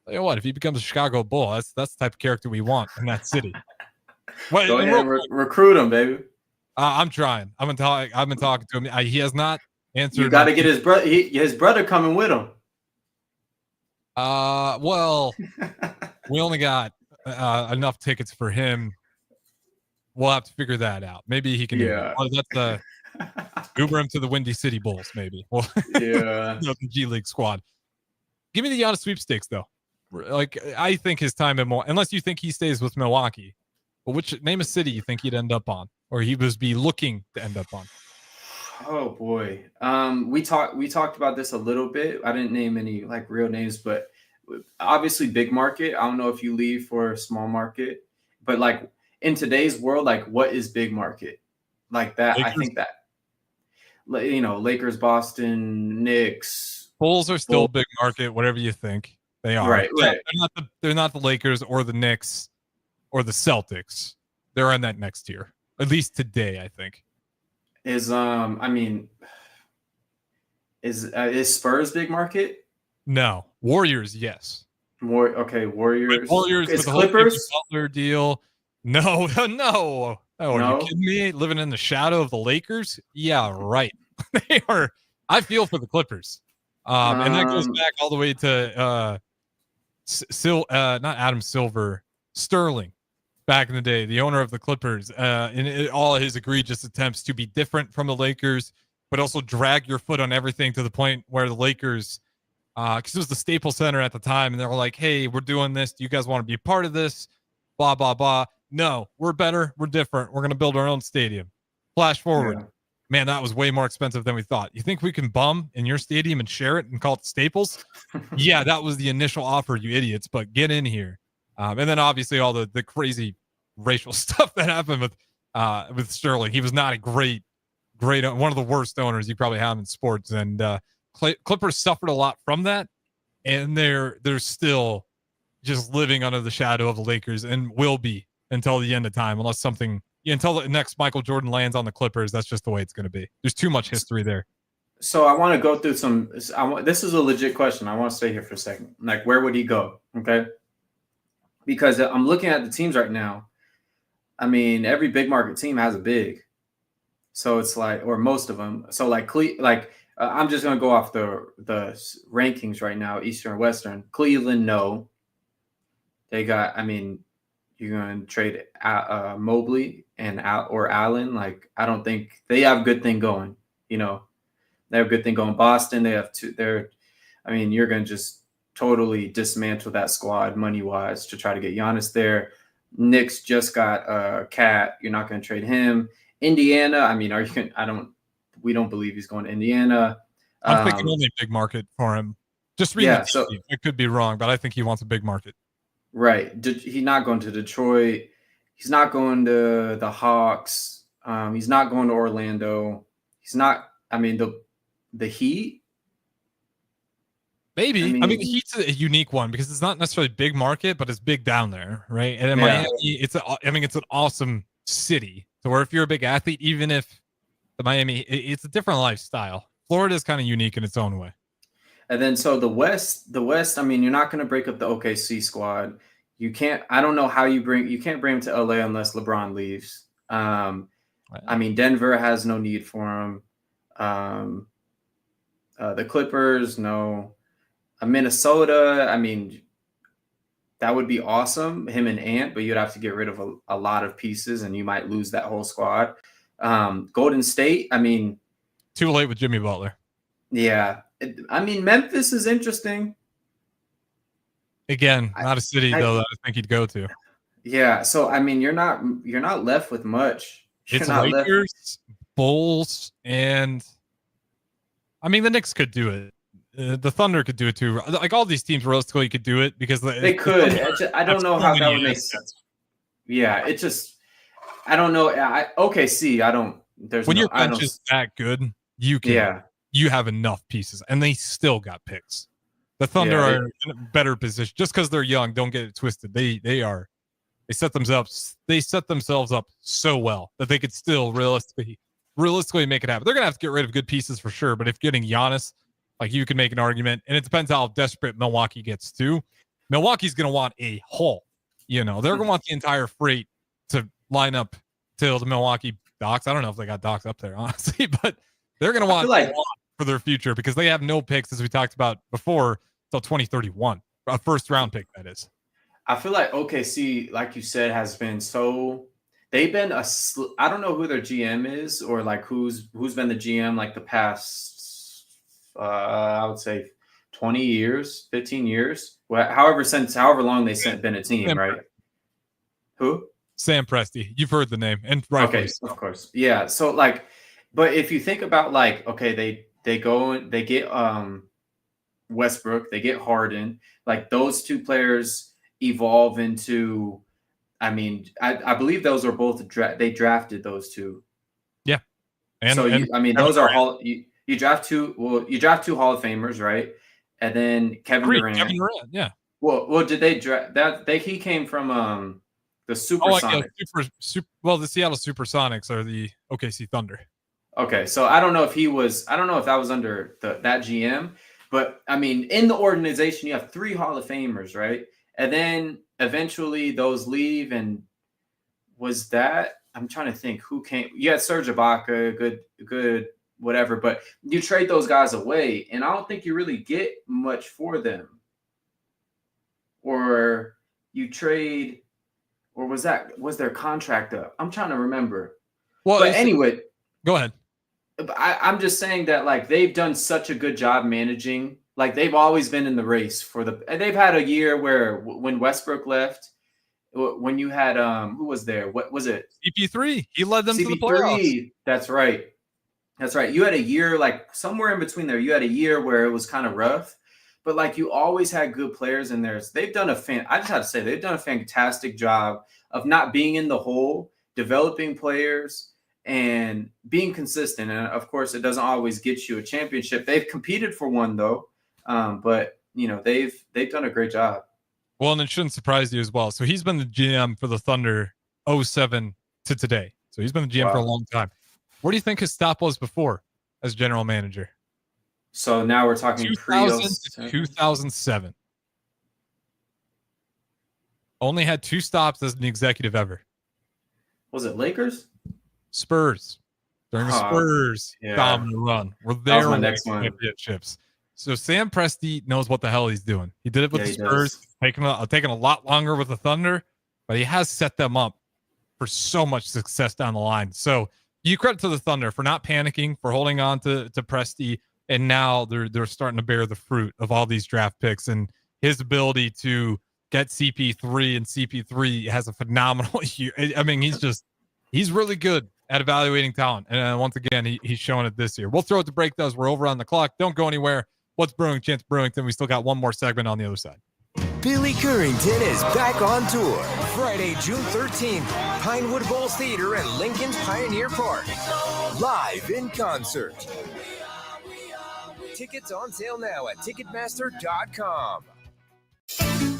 Speaker 8: what, if he becomes a Chicago Bull, that's the type of character we want in that city.
Speaker 9: Go ahead and recruit him, baby.
Speaker 8: I'm trying. I've been talking to him. He has not answered.
Speaker 9: You got to get his brother. His brother coming with him.
Speaker 8: Well, we only got enough tickets for him. We'll have to figure that out. Maybe he can. That's Uber him to the Windy City Bulls, maybe. Well, the G League squad. Give me the Giannis sweepstakes, though. I think his time in unless you think he stays with Milwaukee. But name a city you think he'd end up on, or he was looking to end up on?
Speaker 9: Oh boy, we talked about this a little bit. I didn't name any real names, but obviously big market. I don't know if you leave for small market, but in today's world, what is big market? That Lakers. I think that Lakers, Boston, Knicks,
Speaker 8: Bulls are still big market. Whatever you think, they are.
Speaker 9: Right.
Speaker 8: They're not the Lakers or the Knicks or the Celtics. They're on that next tier, at least today, I think.
Speaker 9: Is Spurs big market?
Speaker 8: No. Warriors, yes.
Speaker 9: Warriors.
Speaker 8: But Warriors
Speaker 9: is
Speaker 8: with the
Speaker 9: Clippers
Speaker 8: whole Butler deal. No. Oh, are you kidding me? Living in the shadow of the Lakers? Yeah, right. They are. I feel for the Clippers. And that goes back all the way to not Adam Silver, Sterling, back in the day, the owner of the Clippers, in all of his egregious attempts to be different from the Lakers, but also drag your foot on everything to the point where the Lakers, because it was the Staples Center at the time, and they were like, hey, we're doing this. Do you guys want to be a part of this? Blah, blah, blah. No, we're better. We're different. We're going to build our own stadium. Flash forward. Yeah. Man, that was way more expensive than we thought. You think we can bum in your stadium and share it and call it Staples? Yeah, that was the initial offer, you idiots, but get in here. And then obviously all the crazy racial stuff that happened with Sterling. He was not a great, one of the worst owners you probably have in sports. And Clippers suffered a lot from that. And they're still just living under the shadow of the Lakers and will be until the end of time, until the next Michael Jordan lands on the Clippers. That's just the way it's going to be. There's too much history there.
Speaker 9: So I want to go through this is a legit question. I want to stay here for a second. Like, where would he go? Okay. Because I'm looking at the teams right now. I mean, every big market team has a big. So it's like, or most of them. So I'm just going to go off the rankings right now, Eastern, Western. Cleveland, no. They got, you're going to trade Mobley or Allen. Like, I don't think they have a good thing going. They have a good thing going. Boston, they have two. You're going to just totally dismantle that squad money-wise to try to get Giannis there. Knicks just got Cat. You're not going to trade him. Indiana, we don't believe he's going to Indiana.
Speaker 8: I'm thinking only big market for him. Just reading I could be wrong, but I think he wants a big market. Right.
Speaker 9: He's not going to Detroit. He's not going to the Hawks. He's not going to Orlando. He's not, the Heat.
Speaker 8: Maybe. The Heat's a unique one because it's not necessarily big market, but it's big down there, right? And in Miami, it's an awesome city. So where if you're a big athlete, even if the Miami, it's a different lifestyle. Florida is kind of unique in its own way.
Speaker 9: And then so the West, you're not going to break up the OKC squad. You can't. I don't know how you can't bring him to LA unless LeBron leaves. Denver has no need for him. The Clippers, no. Minnesota, that would be awesome, him and Ant, but you'd have to get rid of a lot of pieces and you might lose that whole squad. Golden State,
Speaker 8: too late with Jimmy Butler.
Speaker 9: Yeah. Memphis is interesting.
Speaker 8: Again, not a city though that I think he'd go to.
Speaker 9: Yeah, so you're not left with much.
Speaker 8: It's Lakers, Bulls, and the Knicks could do it. The Thunder could do it too. Like all these teams realistically could do it because
Speaker 9: they could. I don't know how that would make sense. Yeah, it just I don't know. OKC, I don't. There's
Speaker 8: when your bench is that good, you can. Yeah. You have enough pieces, and they still got picks. The Thunder are in a better position just because they're young. Don't get it twisted. They set themselves up so well that they could still realistically make it happen. They're gonna have to get rid of good pieces for sure. But if getting Giannis, you can make an argument, and it depends how desperate Milwaukee gets too. Milwaukee's gonna want a haul. They're gonna want the entire freight to line up till the Milwaukee docks. I don't know if they got docks up there, honestly, but they're gonna want a lot for their future because they have no picks, as we talked about before, till 2031. A first round pick, that is.
Speaker 9: I feel like OKC, like you said, has been they've been I don't know who their GM is or who's been the GM the past I would say 20 years, 15 years, however long they've been a team,
Speaker 8: Sam
Speaker 9: right? Who?
Speaker 8: Sam Presti. You've heard the name, and rightfully so.
Speaker 9: Of course, yeah. So but if you think about they go and they get Westbrook, they get Harden, those two players evolve into. I believe those are both they drafted those two.
Speaker 8: Yeah,
Speaker 9: those are you draft two. Well, you draft two Hall of Famers, right? And then Kevin Durant.
Speaker 8: Yeah.
Speaker 9: Well, did they draft that? He came from the Supersonics.
Speaker 8: The Seattle Supersonics are the OKC Thunder.
Speaker 9: Okay, so I don't know if that was under that GM, but in the organization you have three Hall of Famers, right? And then eventually those leave, and was that I'm trying to think who came. You had Serge Ibaka, good whatever. But you trade those guys away, and I don't think you really get much for them. Or you trade, or was their contract up? I'm trying to remember.
Speaker 8: Well,
Speaker 9: but anyway,
Speaker 8: go ahead.
Speaker 9: I'm just saying that like they've done such a good job managing. Like they've always been in the race and they've had a year where when Westbrook left, when you had who was there? What was it?
Speaker 8: CP3. He led them to the
Speaker 9: CP3.
Speaker 8: playoffs.
Speaker 9: That's right. You had a year like somewhere in between there. You had a year where it was kind of rough, but like you always had good players in there. So they've done I just have to say they've done a fantastic job of not being in the hole, developing players, and being consistent. And of course, it doesn't always get you a championship. They've competed for one though, but they've done a great job.
Speaker 8: Well, and it shouldn't surprise you as well. So he's been the GM for the Thunder 07 to today. So he's been the GM for a long time. What do you think his stop was before as general manager?
Speaker 9: So now we're talking
Speaker 8: 2000 to 2007. Only had 2 stops as an executive ever.
Speaker 9: Was it Lakers?
Speaker 8: Spurs. During the Spurs dominant run. We're there.
Speaker 9: That was my next one.
Speaker 8: Championships. So Sam Presti knows what the hell he's doing. He did it with the Spurs. Taking a lot longer with the Thunder, but he has set them up for so much success down the line. So you credit to the Thunder for not panicking, for holding on to Presti, and now they're starting to bear the fruit of all these draft picks and his ability to get CP3, and CP3 has a phenomenal year. I mean, he's really good at evaluating talent. And once again, he's showing it this year. We'll throw it to break those. We're over on the clock. Don't go anywhere. What's brewing? Chance Brewington. We still got one more segment on the other side.
Speaker 13: Billy Currington is back on tour. Friday, June 13th, Pinewood Bowl Theater at Lincoln's Pioneer Park. Live in concert. Tickets on sale now at Ticketmaster.com.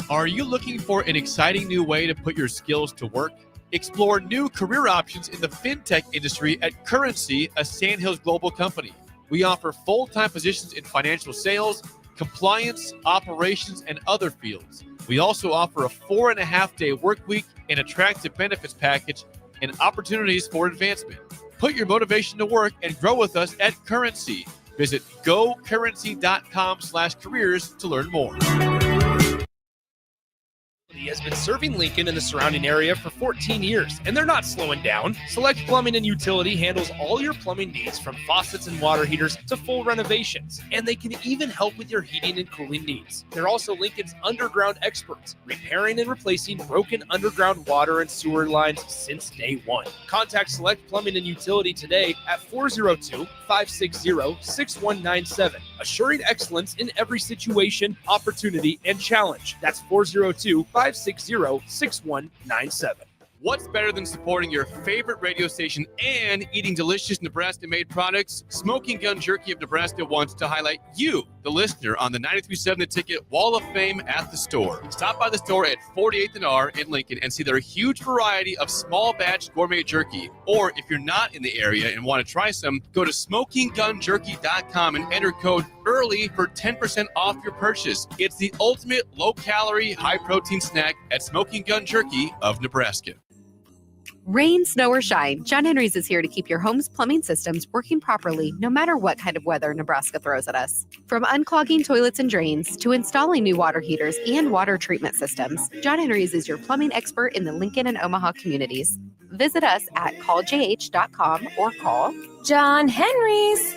Speaker 3: Are you looking for an exciting new way to put your skills to work? Explore new career options in the fintech industry at Currency, a Sandhills Global company. We offer full-time positions in financial sales, compliance, operations, and other fields. We also offer a 4.5-day work week, an attractive benefits package, and opportunities for advancement. Put your motivation to work and grow with us at Currency. Visit gocurrency.com/careers to learn more.
Speaker 2: Has been serving Lincoln and the surrounding area for 14 years, and they're not slowing down. Select Plumbing and Utility handles all your plumbing needs, from faucets and water heaters to full renovations, and they can even help with your heating and cooling needs. They're also Lincoln's underground experts, repairing and replacing broken underground water and sewer lines since day one. Contact Select Plumbing and Utility today at 402-560-6197, assuring excellence in every situation, opportunity, and challenge. That's 402-560-6197.
Speaker 3: What's better than supporting your favorite radio station and eating delicious Nebraska-made products? Smoking Gun Jerky of Nebraska wants to highlight you, the listener, on the 93.7 The Ticket Wall of Fame at the store. Stop by the store at 48th and R in Lincoln and see their huge variety of small batch gourmet jerky. Or if you're not in the area and want to try some, go to smokinggunjerky.com and enter code EARLY for 10% off your purchase. It's the ultimate low-calorie, high-protein snack at Smoking Gun Jerky of Nebraska.
Speaker 14: Rain, snow, or shine, John Henry's is here to keep your home's plumbing systems working properly no matter what kind of weather Nebraska throws at us. From unclogging toilets and drains to installing new water heaters and water treatment systems, John Henry's is your plumbing expert in the Lincoln and Omaha communities. Visit us at calljh.com or call John Henry's.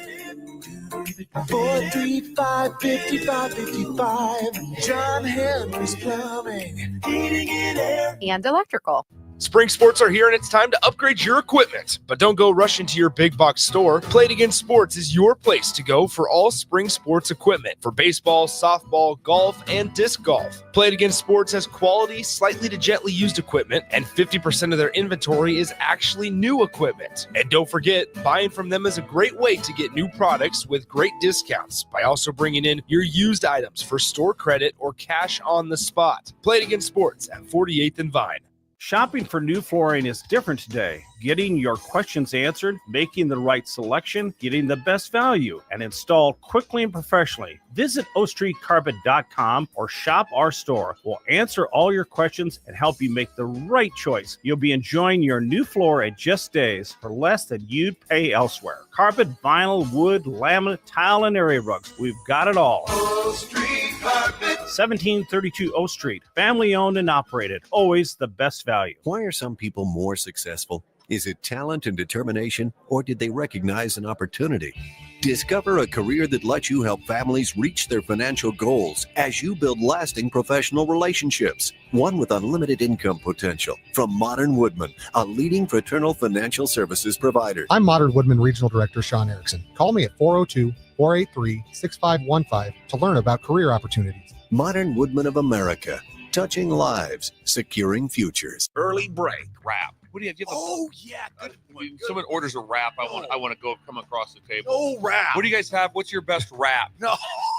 Speaker 13: 435-5555. John Henry's Plumbing, Heating and Air,
Speaker 14: and Electrical.
Speaker 2: Spring Sports are here, and it's time to upgrade your equipment. But don't go rushing to your big box store. Play It Again Sports is your place to go for all spring sports equipment for baseball, softball, golf, and disc golf. Play It Again Sports has quality, slightly to gently used equipment, and 50% of their inventory is actually new equipment. And don't forget, buying from them is a great way to get new products with great discounts by also bringing in your used items for store credit or cash on the spot. Play It Again Sports at 48th and Vine.
Speaker 15: Shopping for new flooring is different today. Getting your questions answered, making the right selection, getting the best value, and installed quickly and professionally. Visit ostreetcarpet.com or shop our store. We'll answer all your questions and help you make the right choice. You'll be enjoying your new floor in just days for less than you'd pay elsewhere. Carpet, vinyl, wood, laminate, tile, and area rugs. We've got it all.
Speaker 16: O Street Carpet.
Speaker 15: 1732 O Street. Family owned and operated. Always the best value.
Speaker 17: Why are some people more successful? Is it talent and determination, or did they recognize an opportunity? Discover a career that lets you help families reach their financial goals as you build lasting professional relationships. One with unlimited income potential. From Modern Woodman, a leading fraternal financial services provider.
Speaker 18: I'm Modern Woodman Regional Director Sean Erickson. Call me at 402-483-6515 to learn about career opportunities.
Speaker 17: Modern Woodman of America. Touching lives, securing futures.
Speaker 19: Early break.
Speaker 20: Wrap. What do you have?
Speaker 19: Oh yeah, good.
Speaker 20: Someone orders a wrap. I want to go come across the table.
Speaker 19: No wrap.
Speaker 20: What do you guys have? What's your best wrap?
Speaker 19: No.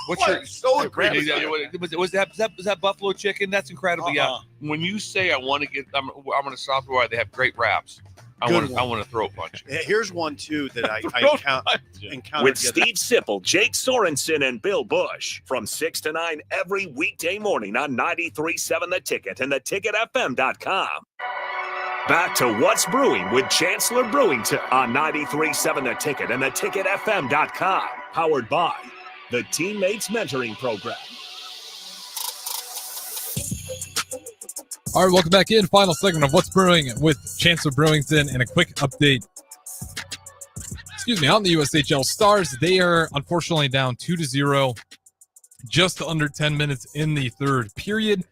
Speaker 20: What's your
Speaker 19: so
Speaker 20: was that buffalo chicken? That's incredible. Yeah. When you say I want to get, I'm going to stop where they have great wraps. I want to throw a punch.
Speaker 12: Here's one too that I encountered
Speaker 7: with Steve Sipple, Jake Sorensen, and Bill Bush from 6 to 9 every weekday morning on 93.7 The Ticket and theticketfm.com. Back to What's Brewing with Chancellor Brewington on 93.7 The Ticket and theticketfm.com. Powered by the Teammates Mentoring Program.
Speaker 8: All right, welcome back in. Final segment of What's Brewing with Chancellor Brewington, and a quick update. On the USHL Stars. They are unfortunately down 2-0, just under 10 minutes in the third period.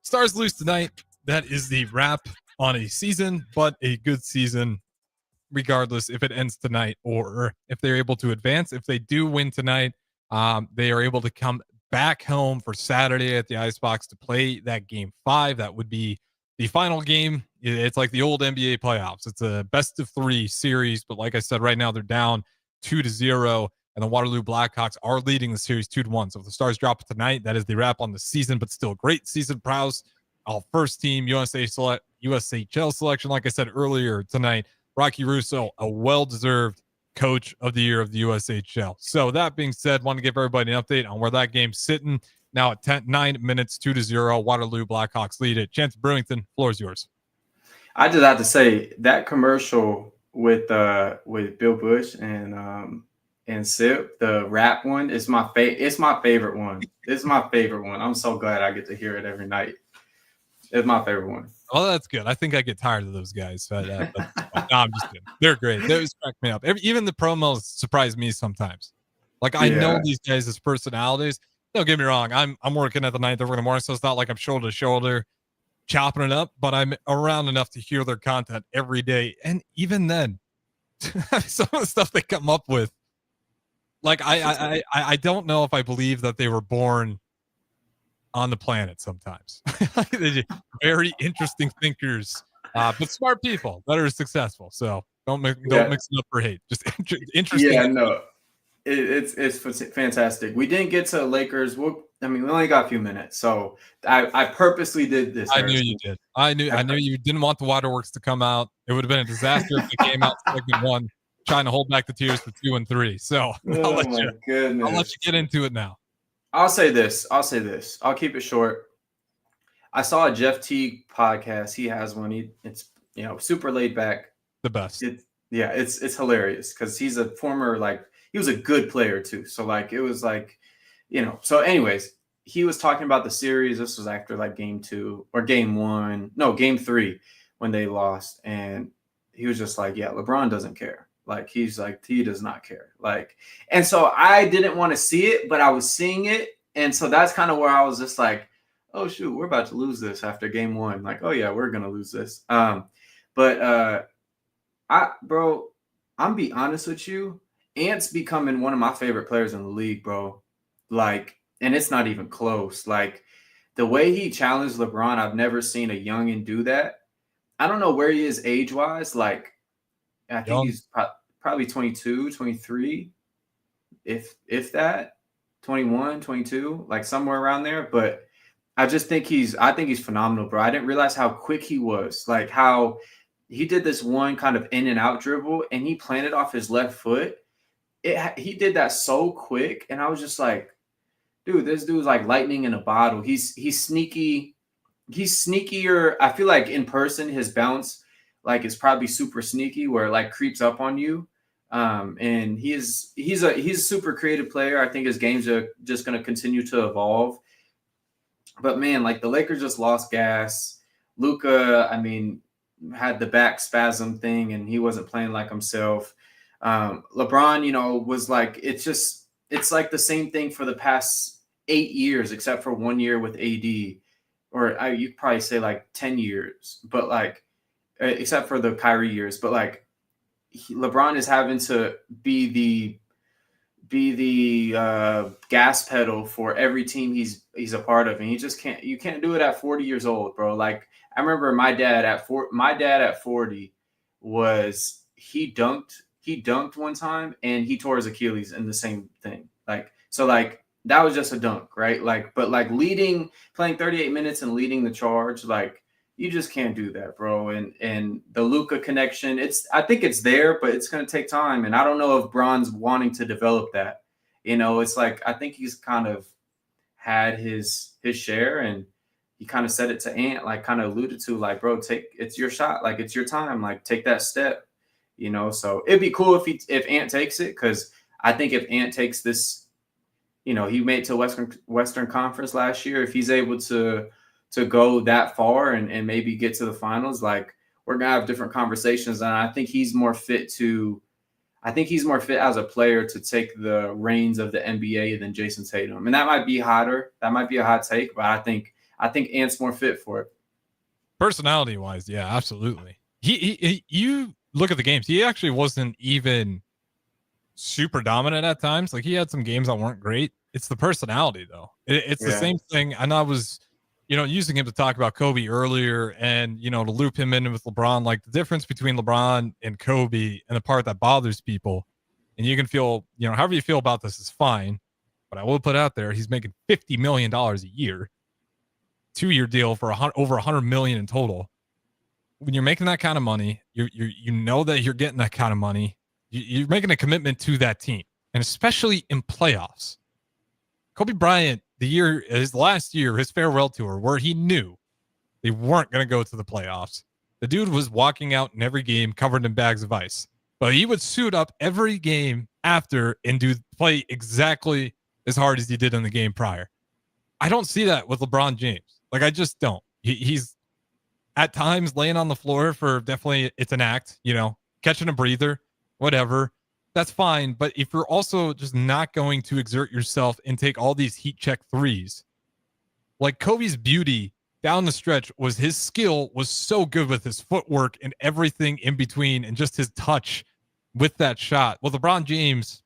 Speaker 8: Stars lose tonight. That is the wrap on a season, but a good season regardless if it ends tonight or if they're able to advance. If they do win tonight, they are able to come back home for Saturday at the Icebox to play that game 5. That would be the final game. It's like the old NBA playoffs. It's a best of 3 series, but like I said, right now they're down 2-0, and the Waterloo Blackhawks are leading the series 2-1. So if the Stars drop it tonight, that is the wrap on the season, but still great season. Prowse, all first team USHL selection. Like I said earlier tonight, Rocky Russo, a well-deserved coach of the year of the USHL. So that being said, want to give everybody an update on where that game's sitting. Now at 9 minutes, 2-0, Waterloo Blackhawks lead it. Chance Brewington, floor is yours.
Speaker 9: I just have to say that commercial with Bill Bush and Sip, the rap one, is my it's my favorite one. It's my favorite one. I'm so glad I get to hear it every night. It's my favorite one.
Speaker 8: Well, that's good. I think I get tired of those guys. No, I'm just kidding. They're great. They always crack me up. Even the promos surprise me sometimes. Like, I know these guys as personalities. Don't get me wrong. I'm working at the 9th over in the morning, so it's not like I'm shoulder to shoulder chopping it up, but I'm around enough to hear their content every day. And even then, some of the stuff they come up with, like, I don't know if I believe that they were born on the planet sometimes. They're very interesting thinkers, but smart people that are successful. So don't mix it up for hate. Just interesting.
Speaker 9: Yeah, no, it's fantastic. We didn't get to Lakers. We only got a few minutes, so I purposely did this.
Speaker 8: I knew you did. I knew you didn't want the waterworks to come out. It would have been a disaster if it came out second one, trying to hold back the tears for 2 and 3. So I'll let you get into it now.
Speaker 9: I'll say this. I'll keep it short. I saw a Jeff Teague podcast. He has one. It's super laid back.
Speaker 8: The best.
Speaker 9: It's hilarious because he's a former, he was a good player too. So it was so anyways, he was talking about the series. This was after game 2 or game 1. No, game 3 when they lost. And he was just LeBron doesn't care. He does not care. And so I didn't want to see it, but I was seeing it. And so that's kind of where I was just oh shoot, we're about to lose this after game 1. Oh yeah, we're going to lose this. I'm be honest with you. Ant's becoming one of my favorite players in the league, bro. And it's not even close. The way he challenged LeBron, I've never seen a youngin do that. I don't know where he is age-wise. I think he's probably 22, 23, if that, 21, 22, somewhere around there. But I think he's phenomenal, bro. I didn't realize how quick he was. Like how he did this one kind of in and out dribble, and he planted off his left foot. He did that so quick, and I was just like, dude, this dude's like lightning in a bottle. He's sneaky. He's sneakier. I feel like in person, his bounce like is probably super sneaky, where it like creeps up on you. And he's a super creative player. I think his games are just going to continue to evolve. But man, like the Lakers just lost gas. Luka, I mean, had the back spasm thing, and he wasn't playing like himself. LeBron, was like, it's like the same thing for the past 8 years, except for 1 year with AD, or you could probably say like 10 years, but like, except for the Kyrie years, but like LeBron is having to be the gas pedal for every team he's a part of, and you can't do it at 40 years old, bro. Like I remember my dad at 40 was he dunked one time and he tore his Achilles in the same thing. Like that was just a dunk, right? Like, but like playing 38 minutes and leading the charge, like you just can't do that, bro. And the Luka connection, I think it's there, but it's going to take time. And I don't know if Bron's wanting to develop that. It's like, I think he's kind of had his share, and he kind of said it to Ant, like kind of alluded to, like, bro, it's your shot. Like, it's your time. Like, take that step, so it'd be cool if Ant takes it. Cause I think if Ant takes this, he made it to Western Conference last year. If he's able to go that far and maybe get to the finals, like we're gonna have different conversations. And I think he's more fit as a player to take the reins of the NBA than Jason Tatum. And that might be hotter. That might be a hot take, but I think Ant's more fit for it.
Speaker 8: Personality wise, yeah, absolutely. He you look at the games, he actually wasn't even super dominant at times. Like he had some games that weren't great. It's the personality though. It's the same thing. And I was, using him to talk about Kobe earlier, and, to loop him in with LeBron, like the difference between LeBron and Kobe and the part that bothers people. And you can feel, however you feel about this is fine, but I will put out there, he's making $50 million a year, 2-year deal for over $100 million in total. When you're making that kind of money, you know that you're getting that kind of money. You're making a commitment to that team, and especially in playoffs. Kobe Bryant, his last year, his farewell tour, where he knew they weren't going to go to the playoffs. The dude was walking out in every game covered in bags of ice, but he would suit up every game after and play exactly as hard as he did in the game prior. I don't see that with LeBron James. Like, I just don't. He's at times laying on the floor for definitely, it's an act, catching a breather, whatever. That's fine. But if you're also just not going to exert yourself and take all these heat check threes, like Kobe's beauty down the stretch was his skill was so good with his footwork and everything in between and just his touch with that shot. Well, LeBron James,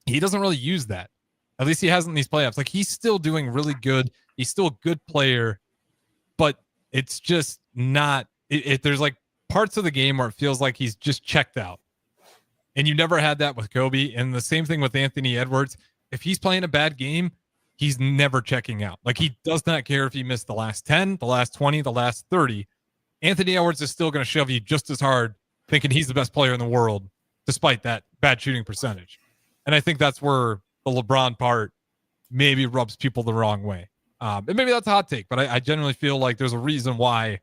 Speaker 8: he doesn't really use that. At least he hasn't in these playoffs. Like he's still doing really good. He's still a good player, but it's just not, there's like parts of the game where it feels like he's just checked out. And you never had that with Kobe. And the same thing with Anthony Edwards. If he's playing a bad game, he's never checking out. Like he does not care if he missed the last 10, the last 20, the last 30. Anthony Edwards is still going to shove you just as hard, thinking he's the best player in the world, despite that bad shooting percentage. And I think that's where the LeBron part maybe rubs people the wrong way. And maybe that's a hot take, but I genuinely feel like there's a reason why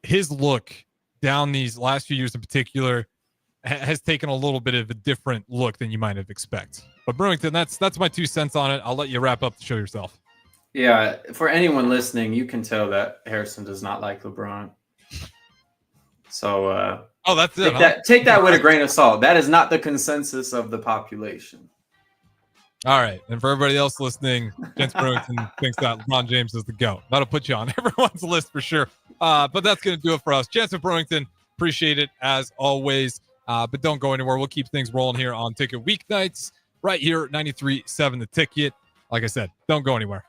Speaker 8: his look down these last few years in particular has taken a little bit of a different look than you might have expected. But Brewington, that's my 2 cents on it. I'll let you wrap up the show yourself.
Speaker 9: Yeah, for anyone listening, you can tell that Harrison does not like LeBron. So
Speaker 8: that's it.
Speaker 9: Take that with a grain of salt. That is not the consensus of the population.
Speaker 8: All right. And for everybody else listening, Chancellor Brewington thinks that LeBron James is the GOAT. That'll put you on everyone's list for sure. But that's going to do it for us. Chancellor Brewington, appreciate it as always. But don't go anywhere. We'll keep things rolling here on Ticket Weeknights right here at 93.7 The Ticket. Like I said, don't go anywhere.